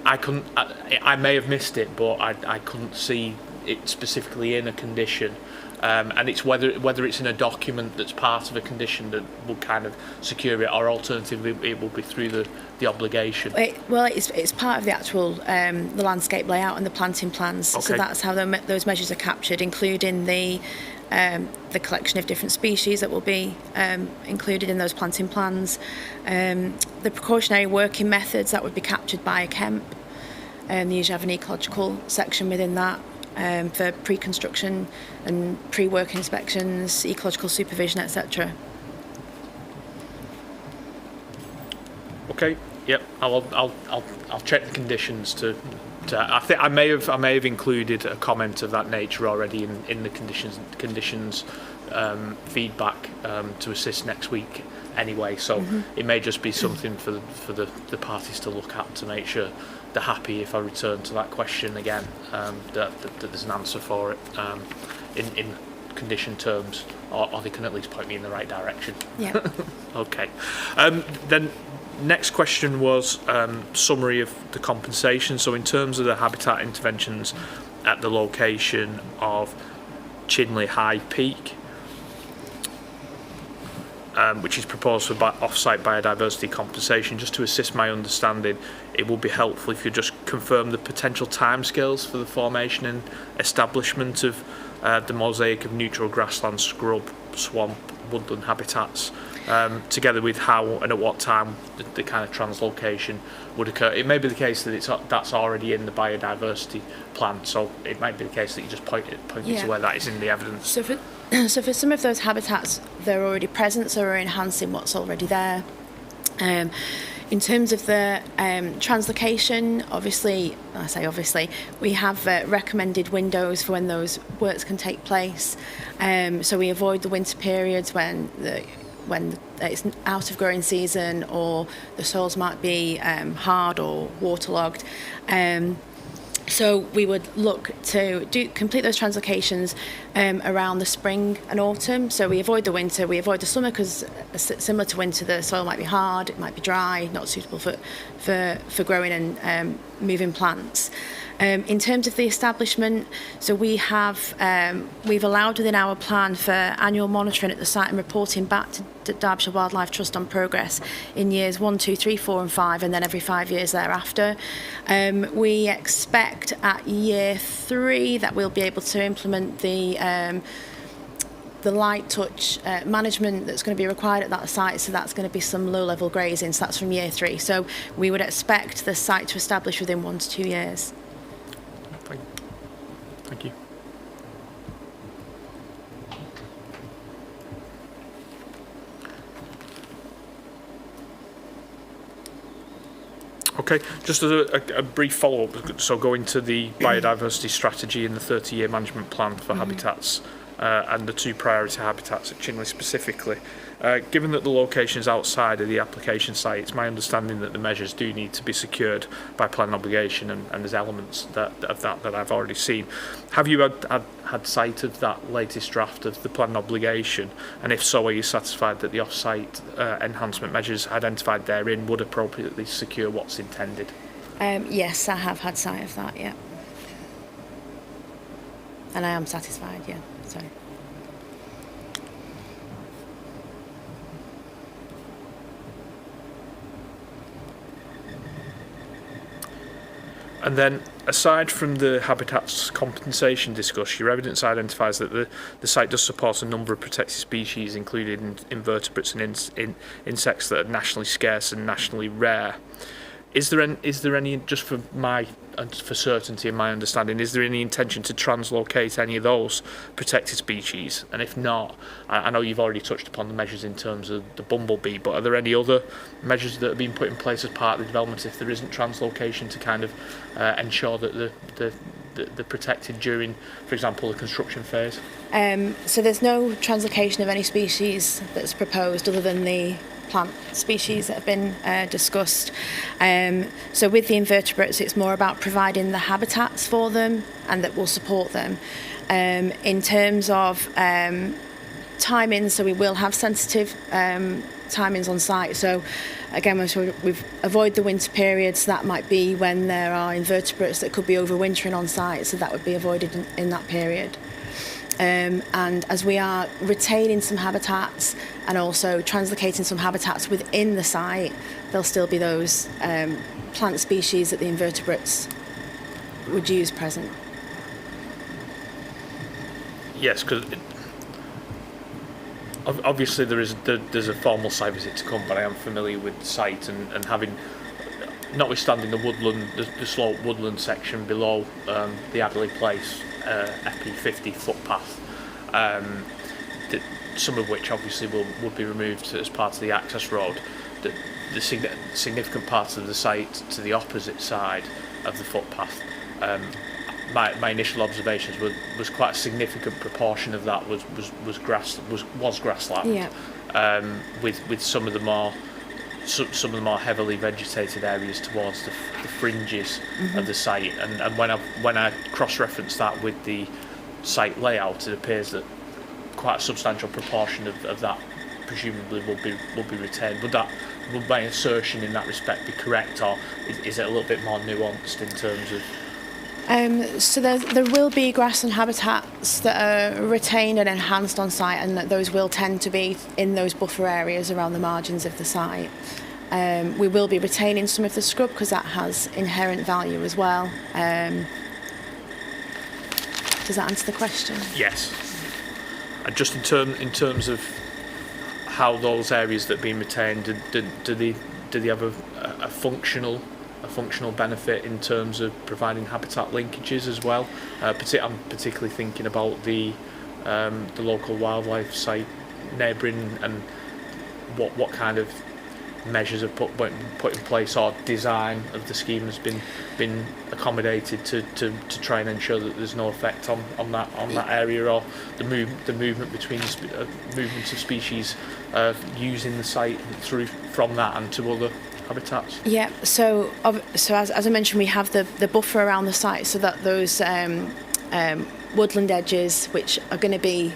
I couldn't. I may have missed it, but I couldn't see it specifically in a condition. And it's whether it's in a document that's part of a condition that will kind of secure it, or alternatively it will be through the obligation. It's part of the actual the landscape layout and the planting plans. Okay. So that's how those measures are captured, including the collection of different species that will be included in those planting plans, the precautionary working methods that would be captured by a KEMP. You usually have an ecological section within that. For pre-construction and pre-work inspections, ecological supervision, etc. Okay. Yep. I'll check the conditions to. I think I may have included a comment of that nature already in the conditions feedback to assist next week anyway. So it may just be something for the parties to look at to make sure they're happy if I return to that question again, that there's an answer for it in condition terms, or they can at least point me in the right direction. Yeah. Okay. Then next question was summary of the compensation. So in terms of the habitat interventions at the location of Chinley High Peak, which is proposed for off-site biodiversity compensation, just to assist my understanding, it would be helpful if you just confirm the potential timescales for the formation and establishment of the mosaic of neutral grassland, scrub, swamp, woodland habitats, together with how and at what time the kind of translocation would occur. It may be the case that that's already in the biodiversity plan, so it might be the case that you just point to where that is in the evidence. So for some of those habitats, they're already present, so we're enhancing what's already there. In terms of the translocation, obviously, we have recommended windows for when those works can take place. So we avoid the winter periods when it's out of growing season, or the soils might be hard or waterlogged. So we would look to complete those translocations around the spring and autumn. So we avoid the winter, we avoid the summer, because similar to winter, the soil might be hard, it might be dry, not suitable for growing and moving plants. In terms of the establishment, so we've allowed within our plan for annual monitoring at the site and reporting back to Derbyshire Wildlife Trust on progress in years 1, 2, 3, 4 and 5, and then every 5 years thereafter. We expect at year 3 that we'll be able to implement the light touch management that's going to be required at that site, so that's going to be some low-level grazing, so that's from year 3. So we would expect the site to establish within 1 to 2 years. Thank you. Okay, just as a brief follow-up, so going to the biodiversity strategy and the 30-year management plan for habitats and the 2 priority habitats at Chinley specifically. Given that the location is outside of the application site, it's my understanding that the measures do need to be secured by plan obligation, and there's elements of that I've already seen. Have you had sight of that latest draft of the plan obligation? And if so, are you satisfied that the off-site enhancement measures identified therein would appropriately secure what's intended? Yes, I have had sight of that, yeah. And I am satisfied, yeah. Sorry. And then, aside from the habitats compensation discussed, your evidence identifies that the site does support a number of protected species, including invertebrates and insects that are nationally scarce and nationally rare. Is there any, just for certainty in my understanding, is there any intention to translocate any of those protected species? And if not, I know you've already touched upon the measures in terms of the bumblebee, but are there any other measures that are being put in place as part of the development if there isn't translocation to kind of ensure that they're protected during, for example, the construction phase? So there's no translocation of any species that's proposed other than the plant species that have been discussed. So with the invertebrates, it's more about providing the habitats for them and that will support them. In terms of timings, so we will have sensitive timings on site. So again, we've avoid the winter periods. That might be when there are invertebrates that could be overwintering on site, so that would be avoided in that period. And as we are retaining some habitats and also translocating some habitats within the site, there'll still be those plant species that the invertebrates would use present. Yes, because obviously there's a formal site visit to come, but I am familiar with the site and having, notwithstanding the woodland, the slope woodland section below the Adderley Place EP50 footpath, some of which obviously would be removed as part of the access road. The significant parts of the site to the opposite side of the footpath. My initial observations was quite a significant proportion of that was grassland. Yeah. With some of the more heavily vegetated areas towards the fringes of the site, and when I cross-reference that with the site layout, it appears that quite a substantial proportion of that presumably will be retained. Would my assertion in that respect be correct, or is it a little bit more nuanced in terms of? So there will be grassland habitats that are retained and enhanced on site, and that those will tend to be in those buffer areas around the margins of the site. We will be retaining some of the scrub because that has inherent value as well. Does that answer the question? Yes. And just in terms of how those areas that have been retained, do they have a functional benefit in terms of providing habitat linkages as well? I'm particularly thinking about the local wildlife site neighbouring, and what kind of measures are put in place, or design of the scheme has been accommodated to try and ensure that there's no effect on that area, or the movement between movements of species using the site from that and to other habitats. Yeah, so as I mentioned, we have the buffer around the site, so that those woodland edges, which are going to be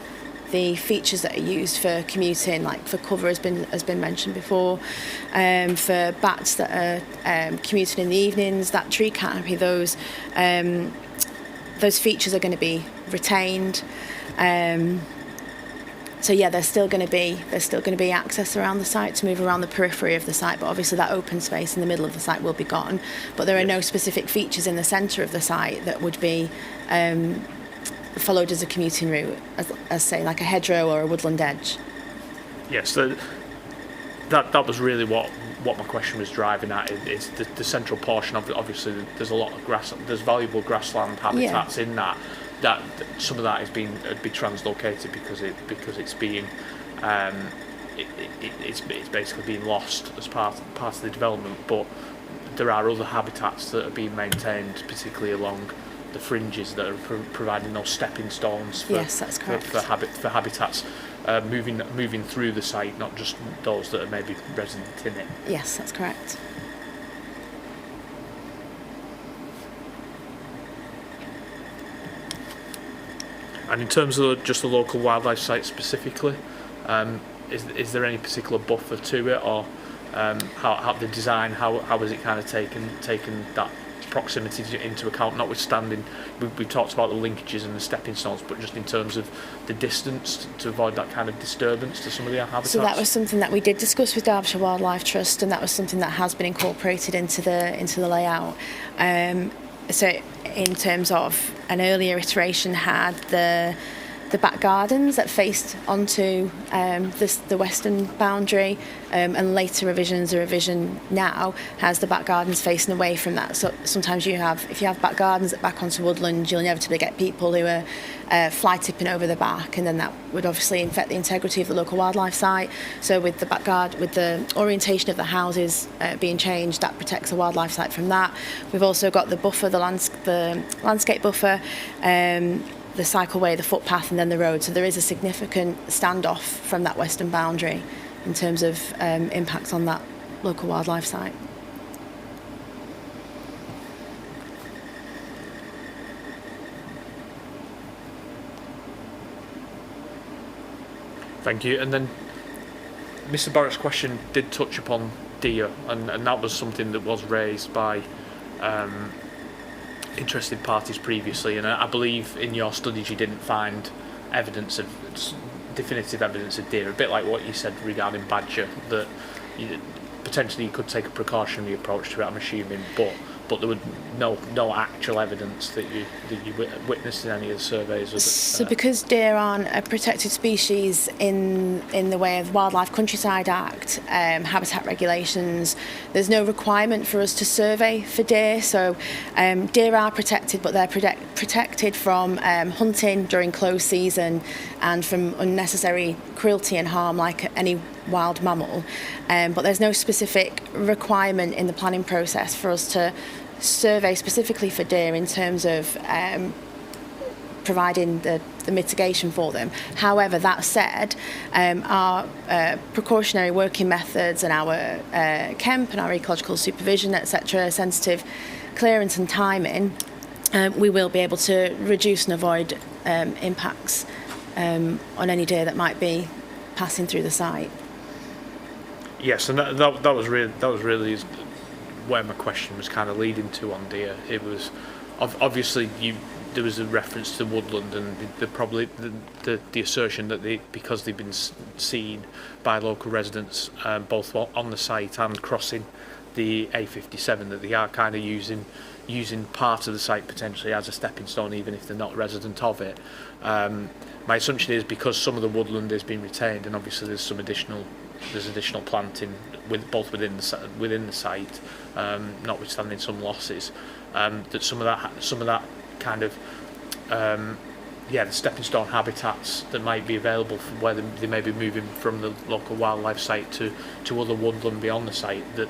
the features that are used for commuting, like for cover has been mentioned before, for bats that are commuting in the evenings, that tree canopy, those features are going to be retained. So yeah, there's still going to be access around the site to move around the periphery of the site, but obviously that open space in the middle of the site will be gone. But there are no specific features in the centre of the site that would be followed as a commuting route, as say like a hedgerow or a woodland edge. Yes, that was really what my question was driving at. Is the central portion of it. Obviously there's a lot of there's valuable grassland habitats in that some of that is being translocated because it's being it's basically being lost as part of the development, but there are other habitats that are being maintained, particularly along the fringes, that are providing those stepping stones for, yes, that's correct. for habitats moving through the site, not just those that are maybe resident in it. Yes, that's correct. And in terms of just the local wildlife site specifically, is there any particular buffer to it, or how the design, how is it kind of taken that proximity into account, notwithstanding we've talked about the linkages and the stepping stones, but just in terms of the distance to avoid that kind of disturbance to some of the habitats? So that was something that we did discuss with Derbyshire Wildlife Trust, and that was something that has been incorporated into the layout. So in terms of an earlier iteration had the back gardens that faced onto the western boundary, and later revisions, a revision now has the back gardens facing away from that. So sometimes if you have back gardens that back onto woodland, you'll inevitably get people who are fly tipping over the back, and then that would obviously affect the integrity of the local wildlife site. So with the with the orientation of the houses being changed, that protects the wildlife site from that. We've also got the buffer, the landscape buffer, the cycleway, the footpath, and then the road. So there is a significant standoff from that western boundary in terms of impacts on that local wildlife site. Thank you. And then Mr. Barrett's question did touch upon deer, and that was something that was raised by interested parties previously, and I believe in your studies you didn't find definitive evidence of deer, a bit like what you said regarding badger, that potentially you could take a precautionary approach to it, I'm assuming, but there was no actual evidence that you witnessed in any of the surveys. So because deer aren't a protected species in the way of Wildlife Countryside Act, habitat regulations, there's no requirement for us to survey for deer. So deer are protected, but they're protected from hunting during close season and from unnecessary cruelty and harm like any wild mammal, but there's no specific requirement in the planning process for us to survey specifically for deer in terms of providing the mitigation for them. However, that said, our precautionary working methods and our KEMP and our ecological supervision, etc., sensitive clearance and timing, we will be able to reduce and avoid impacts on any deer that might be passing through the site. Yes, and that was really where my question was kind of leading to on deer. It was obviously there was a reference to woodland, and the assertion that because they've been seen by local residents both on the site and crossing the A57, that they are kind of using part of the site potentially as a stepping stone, even if they're not resident of it. My assumption is because some of the woodland has been retained, and obviously there's additional planting within the site, notwithstanding some losses, that some of that kind of the stepping stone habitats that might be available from where they may be moving from the local wildlife site to other woodland beyond the site, that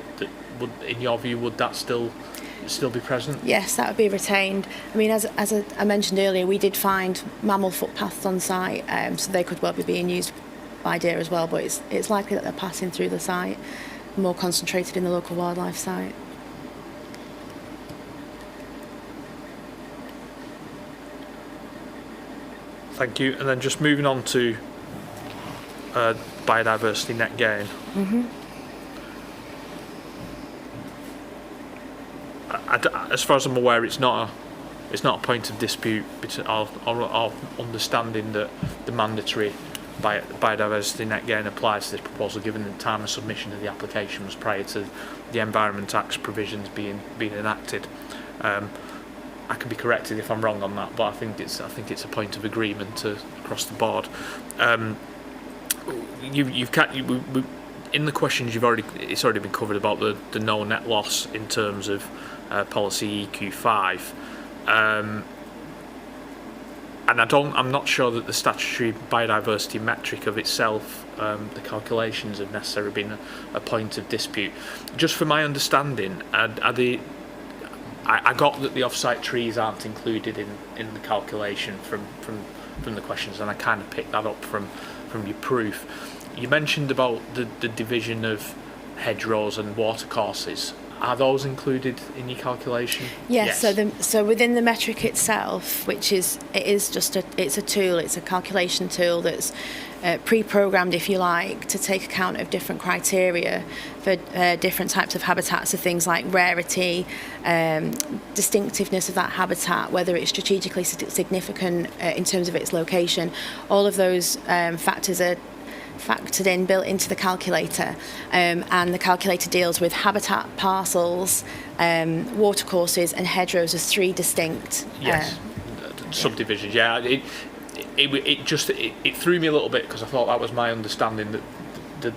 would, in your view, would that still be present? Yes, that would be retained. I mean, as I mentioned earlier, we did find mammal footpaths on site, so they could well be being used by deer as well, but it's likely that they're passing through the site, more concentrated in the local wildlife site. Thank you. And then just moving on to biodiversity net gain. Mm-hmm. As far as I'm aware, it's not a point of dispute or understanding that the mandatory biodiversity net gain applies to this proposal, given the time of submission of the application was prior to the Environment Act's provisions being enacted. I can be corrected if I'm wrong on that, but I think it's a point of agreement across the board. In the questions it's already been covered about the no net loss in terms of policy EQ5. And I'm not sure that the statutory biodiversity metric of itself, the calculations have necessarily been a point of dispute. Just for my understanding, I got that the off-site trees aren't included in the calculation from the questions, and I kind of picked that up from your proof. You mentioned about the division of hedgerows and watercourses. Are those included in your calculation? Yes. So within the metric itself, which it's a tool, it's a calculation tool that's pre-programmed, if you like, to take account of different criteria for different types of habitats, so things like rarity, distinctiveness of that habitat, whether it's strategically significant in terms of its location. All of those factors are factored in, built into the calculator, and the calculator deals with habitat parcels, watercourses and hedgerows as three distinct subdivisions. Yeah, it threw me a little bit, because I thought that was my understanding that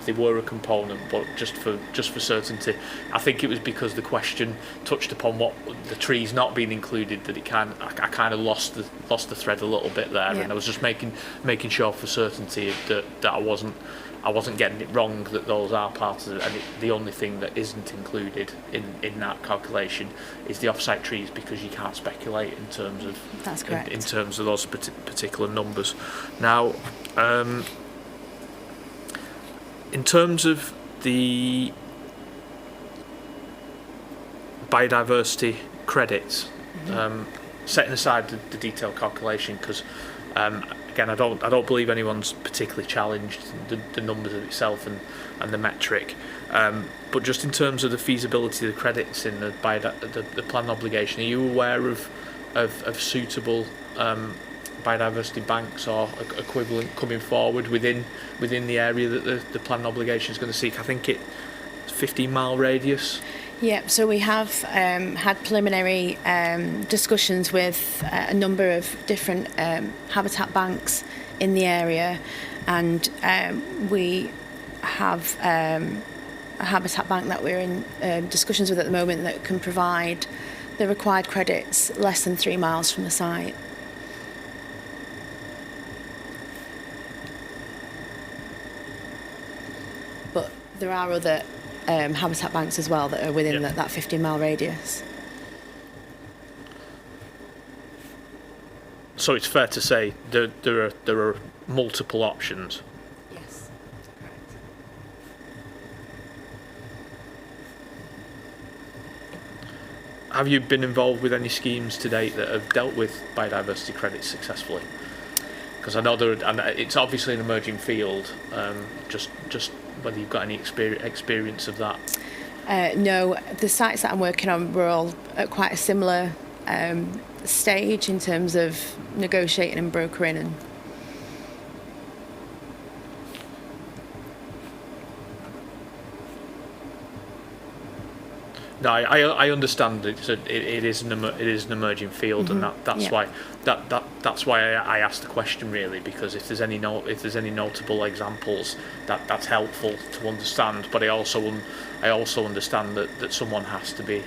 they were a component, but just for certainty, I think it was because the question touched upon what the trees not being included that I kind of lost the thread a little bit there, and I was just making sure for certainty that I wasn't getting it wrong, that those are part of it, and the only thing that isn't included in that calculation is the off-site trees, because you can't speculate in terms of that's correct. In terms of those particular numbers. Now, In terms of the biodiversity credits, setting aside the detailed calculation, because again, I don't believe anyone's particularly challenged the numbers of itself and the metric, but just in terms of the feasibility of the credits in the plan obligation, are you aware of suitable biodiversity banks or equivalent coming forward within the area that the plan obligation is going to seek? I think it's 15-mile radius. Yeah, so we have had preliminary discussions with a number of different habitat banks in the area, and we have a habitat bank that we're in discussions with at the moment that can provide the required credits less than 3 miles from the site. But there are other habitat banks as well that are within that 15-mile radius. So it's fair to say there are multiple options. Yes, correct. Have you been involved with any schemes to date that have dealt with biodiversity credits successfully? Because I know and it's obviously an emerging field. Just whether you've got any experience of that. No, the sites that I'm working on were all at quite a similar stage in terms of negotiating and brokering and. No, I understand it is an emerging field, and that's why I asked the question, really, because if there's any notable examples, that's helpful to understand. But I also understand that someone has to be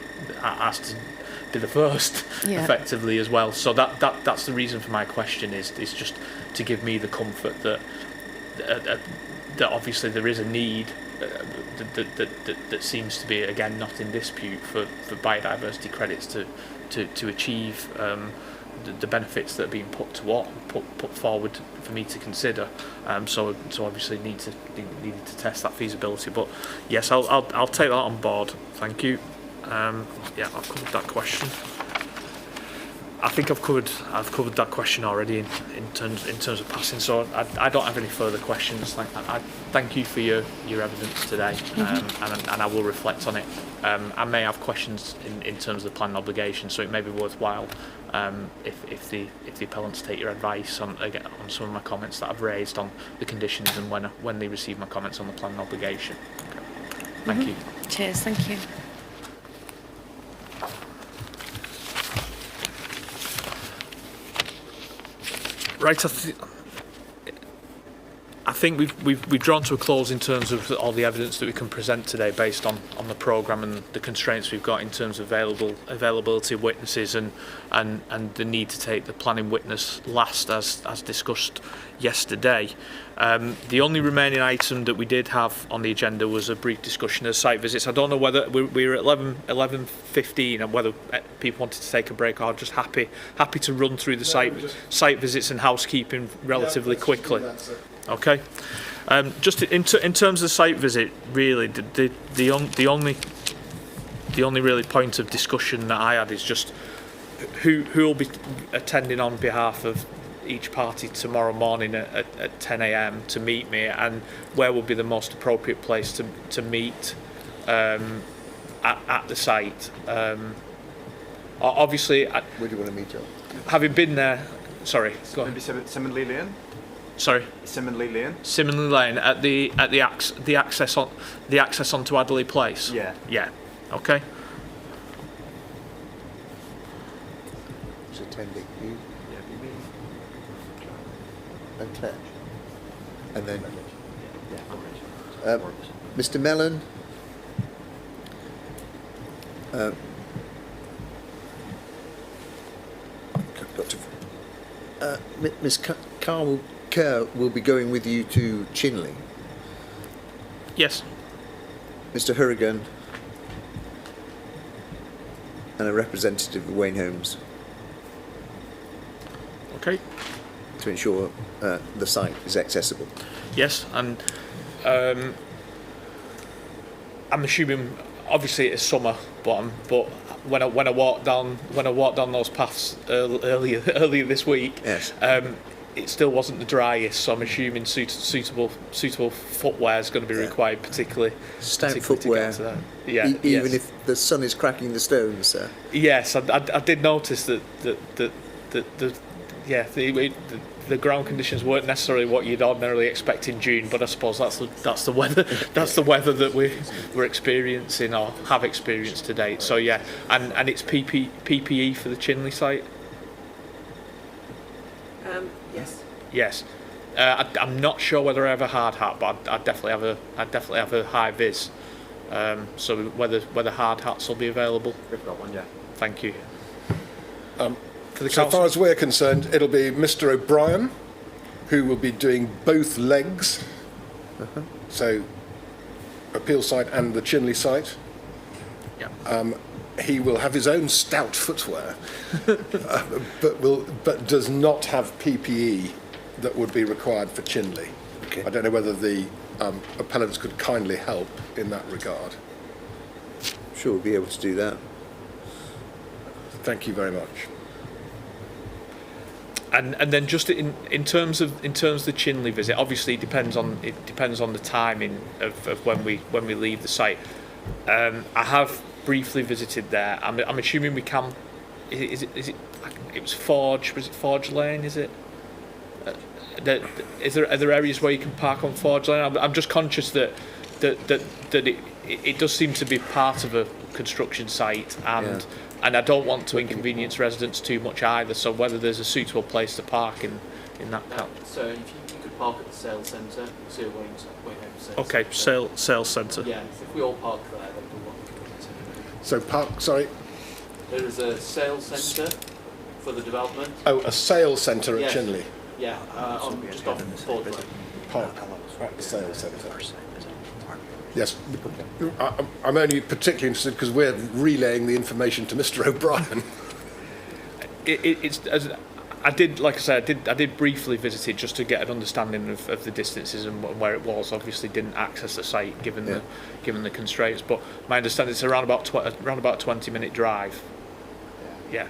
the first effectively as well. So that's the reason for my question is just to give me the comfort that obviously there is a need. That seems to be, again, not in dispute for biodiversity credits to achieve the benefits that are being put forward for me to consider. So obviously needed to test that feasibility. But yes, I'll take that on board. Thank you. I've covered that question. I think I've covered that question already in terms of passing. So I don't have any further questions. I thank you for your evidence today, and I will reflect on it. I may have questions in terms of the planning obligation, so it may be worthwhile if the appellants take your advice on some of my comments that I've raised on the conditions and when they receive my comments on the planning obligation. Okay. Thank you. Cheers. Thank you. Right, I think we've drawn to a close in terms of all the evidence that we can present today based on the programme and the constraints we've got in terms of availability of witnesses and the need to take the planning witness last as discussed yesterday. The only remaining item that we did have on the agenda was a brief discussion of site visits. I don't know whether we're at 11:15 and whether people wanted to take a break or just happy to run through the site visits and housekeeping relatively quickly. Okay. Just in terms of the site visit, really, the only really point of discussion that I had is just who will be attending on behalf of each party tomorrow morning at 10 a.m. to meet me, and where will be the most appropriate place to meet at the site. Obviously, where do you want to meet up? Having been there, sorry, go ahead. Maybe Simonley Lane. Sorry. Simonley Lane. Simonley Lane at the access onto Adderley Place. Yeah. Yeah. Okay. Who's attending? You Yeah, me. and Claire. And then Yeah. Mr. Mellon. Miss Kerr will be going with you to Chinley. Yes. Mr. Hurrigan and a representative of Wayne Holmes Okay. to ensure the site is accessible. Yes, and I'm assuming, obviously it's summer, but when I walked down those paths earlier this week, Yes. It still wasn't the driest. So I'm assuming suitable footwear is going to be required, particularly Stout particularly to footwear, get to that. Yeah, even yes. if the sun is cracking the stones, sir. Yes, I did notice that the ground conditions weren't necessarily what you'd ordinarily expect in June, but I suppose that's the weather that we're experiencing or have experienced to date. So yeah, and it's PPE for the Chinley site. Yes. Yes, I'm not sure whether I have a hard hat, but I definitely have a high vis. So whether hard hats will be available. We've got one, yeah. Thank you. For the So council. far as we're concerned, it'll be Mr. O'Brien, who will be doing both legs. So, appeal site and the Chinley site. Yeah. He will have his own stout footwear, but does not have PPE that would be required for Chinley. Okay. I don't know whether the appellants could kindly help in that regard. Sure, we'll be able to do that. Thank you very much. And then just in terms of the Chinley visit, obviously it depends on the timing of when we leave the site. I have briefly visited there. I'm assuming we can. Is it? It was Forge. Was it Forge Lane? Is it? Are there areas where you can park on Forge Lane? I'm just conscious that it does seem to be part of a construction site, and I don't want to inconvenience residents too much either. So whether there's a suitable place to park in that. So if you could park at the sales centre, Sir Williams sales Okay, centre. sales centre. Yeah, if we all park there, then we'll want to. So sorry, There is a sales centre for the development. oh, a sales centre at Yes. Chinley. Yeah, just off Ford Lane. Park at the sales centre. Yes, I'm only particularly interested because we're relaying the information to Mr. O'Brien. It's as I did, like I said, I did briefly visit it just to get an understanding of the distances and where it was. Obviously, didn't access the site given the constraints. But my understanding is around about 20-minute drive. Yeah.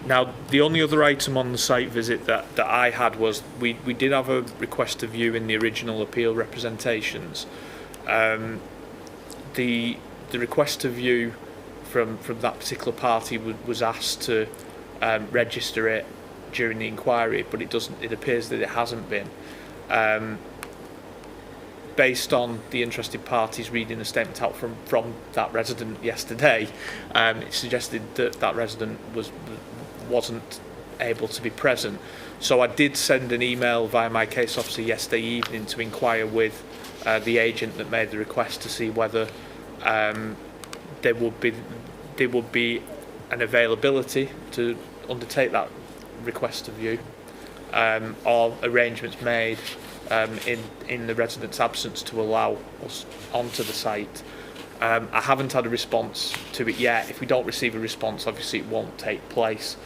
Now, the only other item on the site visit that I had was we did have a request to view in the original appeal representations. The request to view from that particular party was asked to register it during the inquiry, but it appears that it hasn't been. Based on the interested parties reading a statement out from that resident yesterday, it suggested that resident wasn't able to be present. So I did send an email via my case officer yesterday evening to inquire with the agent that made the request to see whether there would be an availability to undertake that request to view, or arrangements made in the resident's absence to allow us onto the site. I haven't had a response to it yet. If we don't receive a response, obviously it won't take place.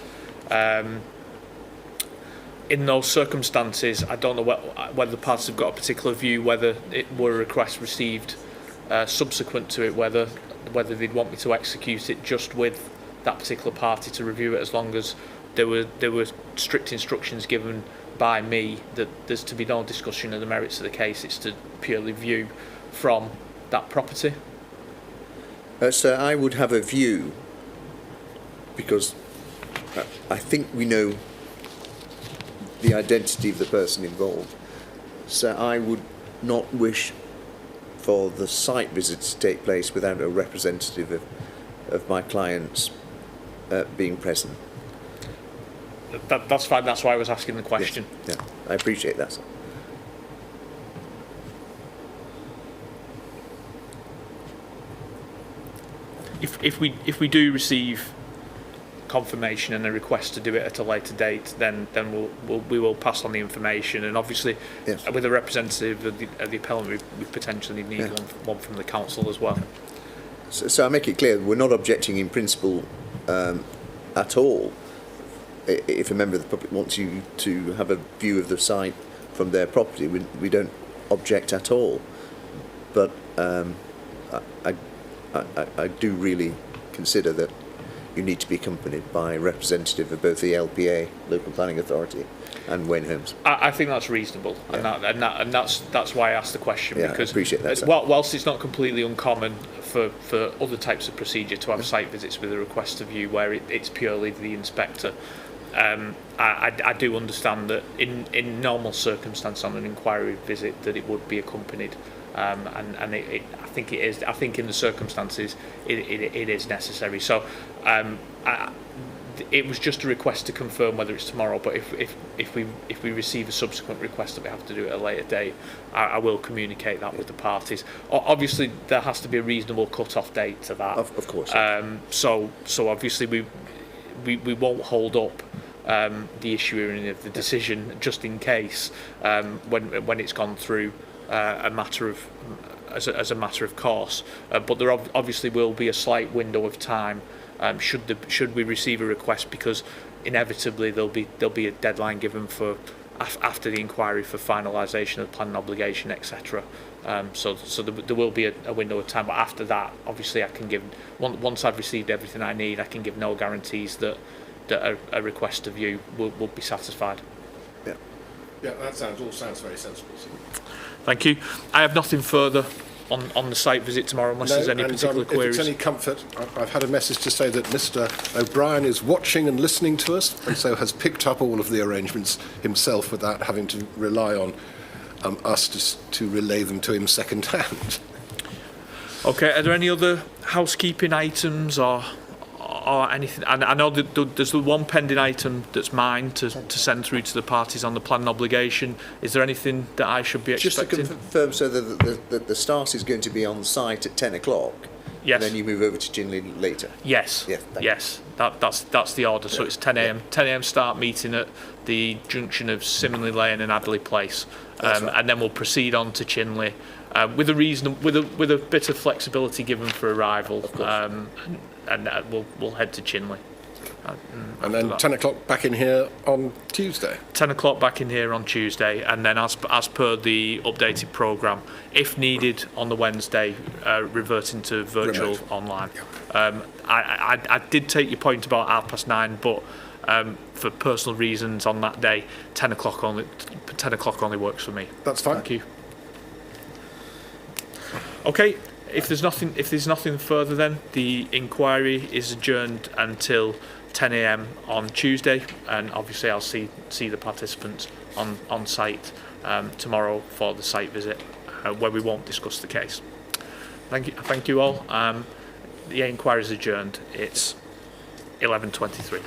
In those circumstances, I don't know whether the parties have got a particular view, whether it were a request received subsequent to it, whether they'd want me to execute it just with that particular party to review it, as long as there were strict instructions given by me that there's to be no discussion of the merits of the case. It's to purely view from that property. So I would have a view, because I think we know the identity of the person involved. So I would not wish for the site visit to take place without a representative of my clients being present. That's fine. That's why I was asking the question. Yes. Yeah, I appreciate that, sir. If we do receive confirmation and a request to do it at a later date, then we will pass on the information, and obviously with a representative of the appellant, we potentially need one from the council as well. So I make it clear we're not objecting in principle at all. If a member of the public wants you to have a view of the site from their property, we don't object at all. But I do really consider that you need to be accompanied by a representative of both the LPA, Local Planning Authority, and Wayne Holmes. I think that's reasonable, Yeah. and that's why I asked the question, Yeah, I because appreciate that, sir. whilst it's not completely uncommon for other types of procedure to have site visits with a request of you where it's purely the inspector, I do understand that in normal circumstance on an inquiry visit that it would be accompanied, and I think it is. I think in the circumstances it is necessary. So it was just a request to confirm whether it's tomorrow. But if we receive a subsequent request that we have to do it at a later date, I will communicate that with the parties. Obviously, there has to be a reasonable cut-off date to that. Of course. So obviously we won't hold up the issuing of the decision just in case when it's gone through a matter of as a matter of course. But there obviously will be a slight window of time should we receive a request, because inevitably there'll be a deadline given for after the inquiry for finalisation of planning obligation, etc. So there will be a window of time, but after that, obviously I can give, once I've received everything I need, I can give no guarantees that a request of you will be satisfied. Yeah, that all sounds very sensible. Thank you. I have nothing further on the site visit tomorrow, unless there's any particular queries. If it's any comfort, I've had a message to say that Mr. O'Brien is watching and listening to us, and so has picked up all of the arrangements himself without having to rely on us to relay them to him second hand. Okay, are there any other housekeeping items or anything? And I know that there's the one pending item that's mine to send through to the parties on the planning obligation. Is there anything that I should be expecting? Just to confirm, so that the start is going to be on site at 10 o'clock. Yes. And then you move over to Chinley later. Yes. Yeah, Yes. That's the order. So it's 10 a.m. 10 a.m. start meeting at the junction of Simonley Lane and Adderley Place, Right. and then we'll proceed on to Chinley with a bit of flexibility given for arrival. Of course. And we'll head to Chinley. And then 10 o'clock back in here on Tuesday. 10 o'clock back in here on Tuesday, and then as per the updated programme, if needed on the Wednesday, reverting to virtual Remote. online. I did take your point about 9:30, but for personal reasons on that day, 10 o'clock only works for me. That's fine. Thank you. Okay. If there's nothing further, then the inquiry is adjourned until 10 a.m. on Tuesday, and obviously I'll see the participants on site tomorrow for the site visit, where we won't discuss the case. Thank you all. The inquiry is adjourned. It's 11:23.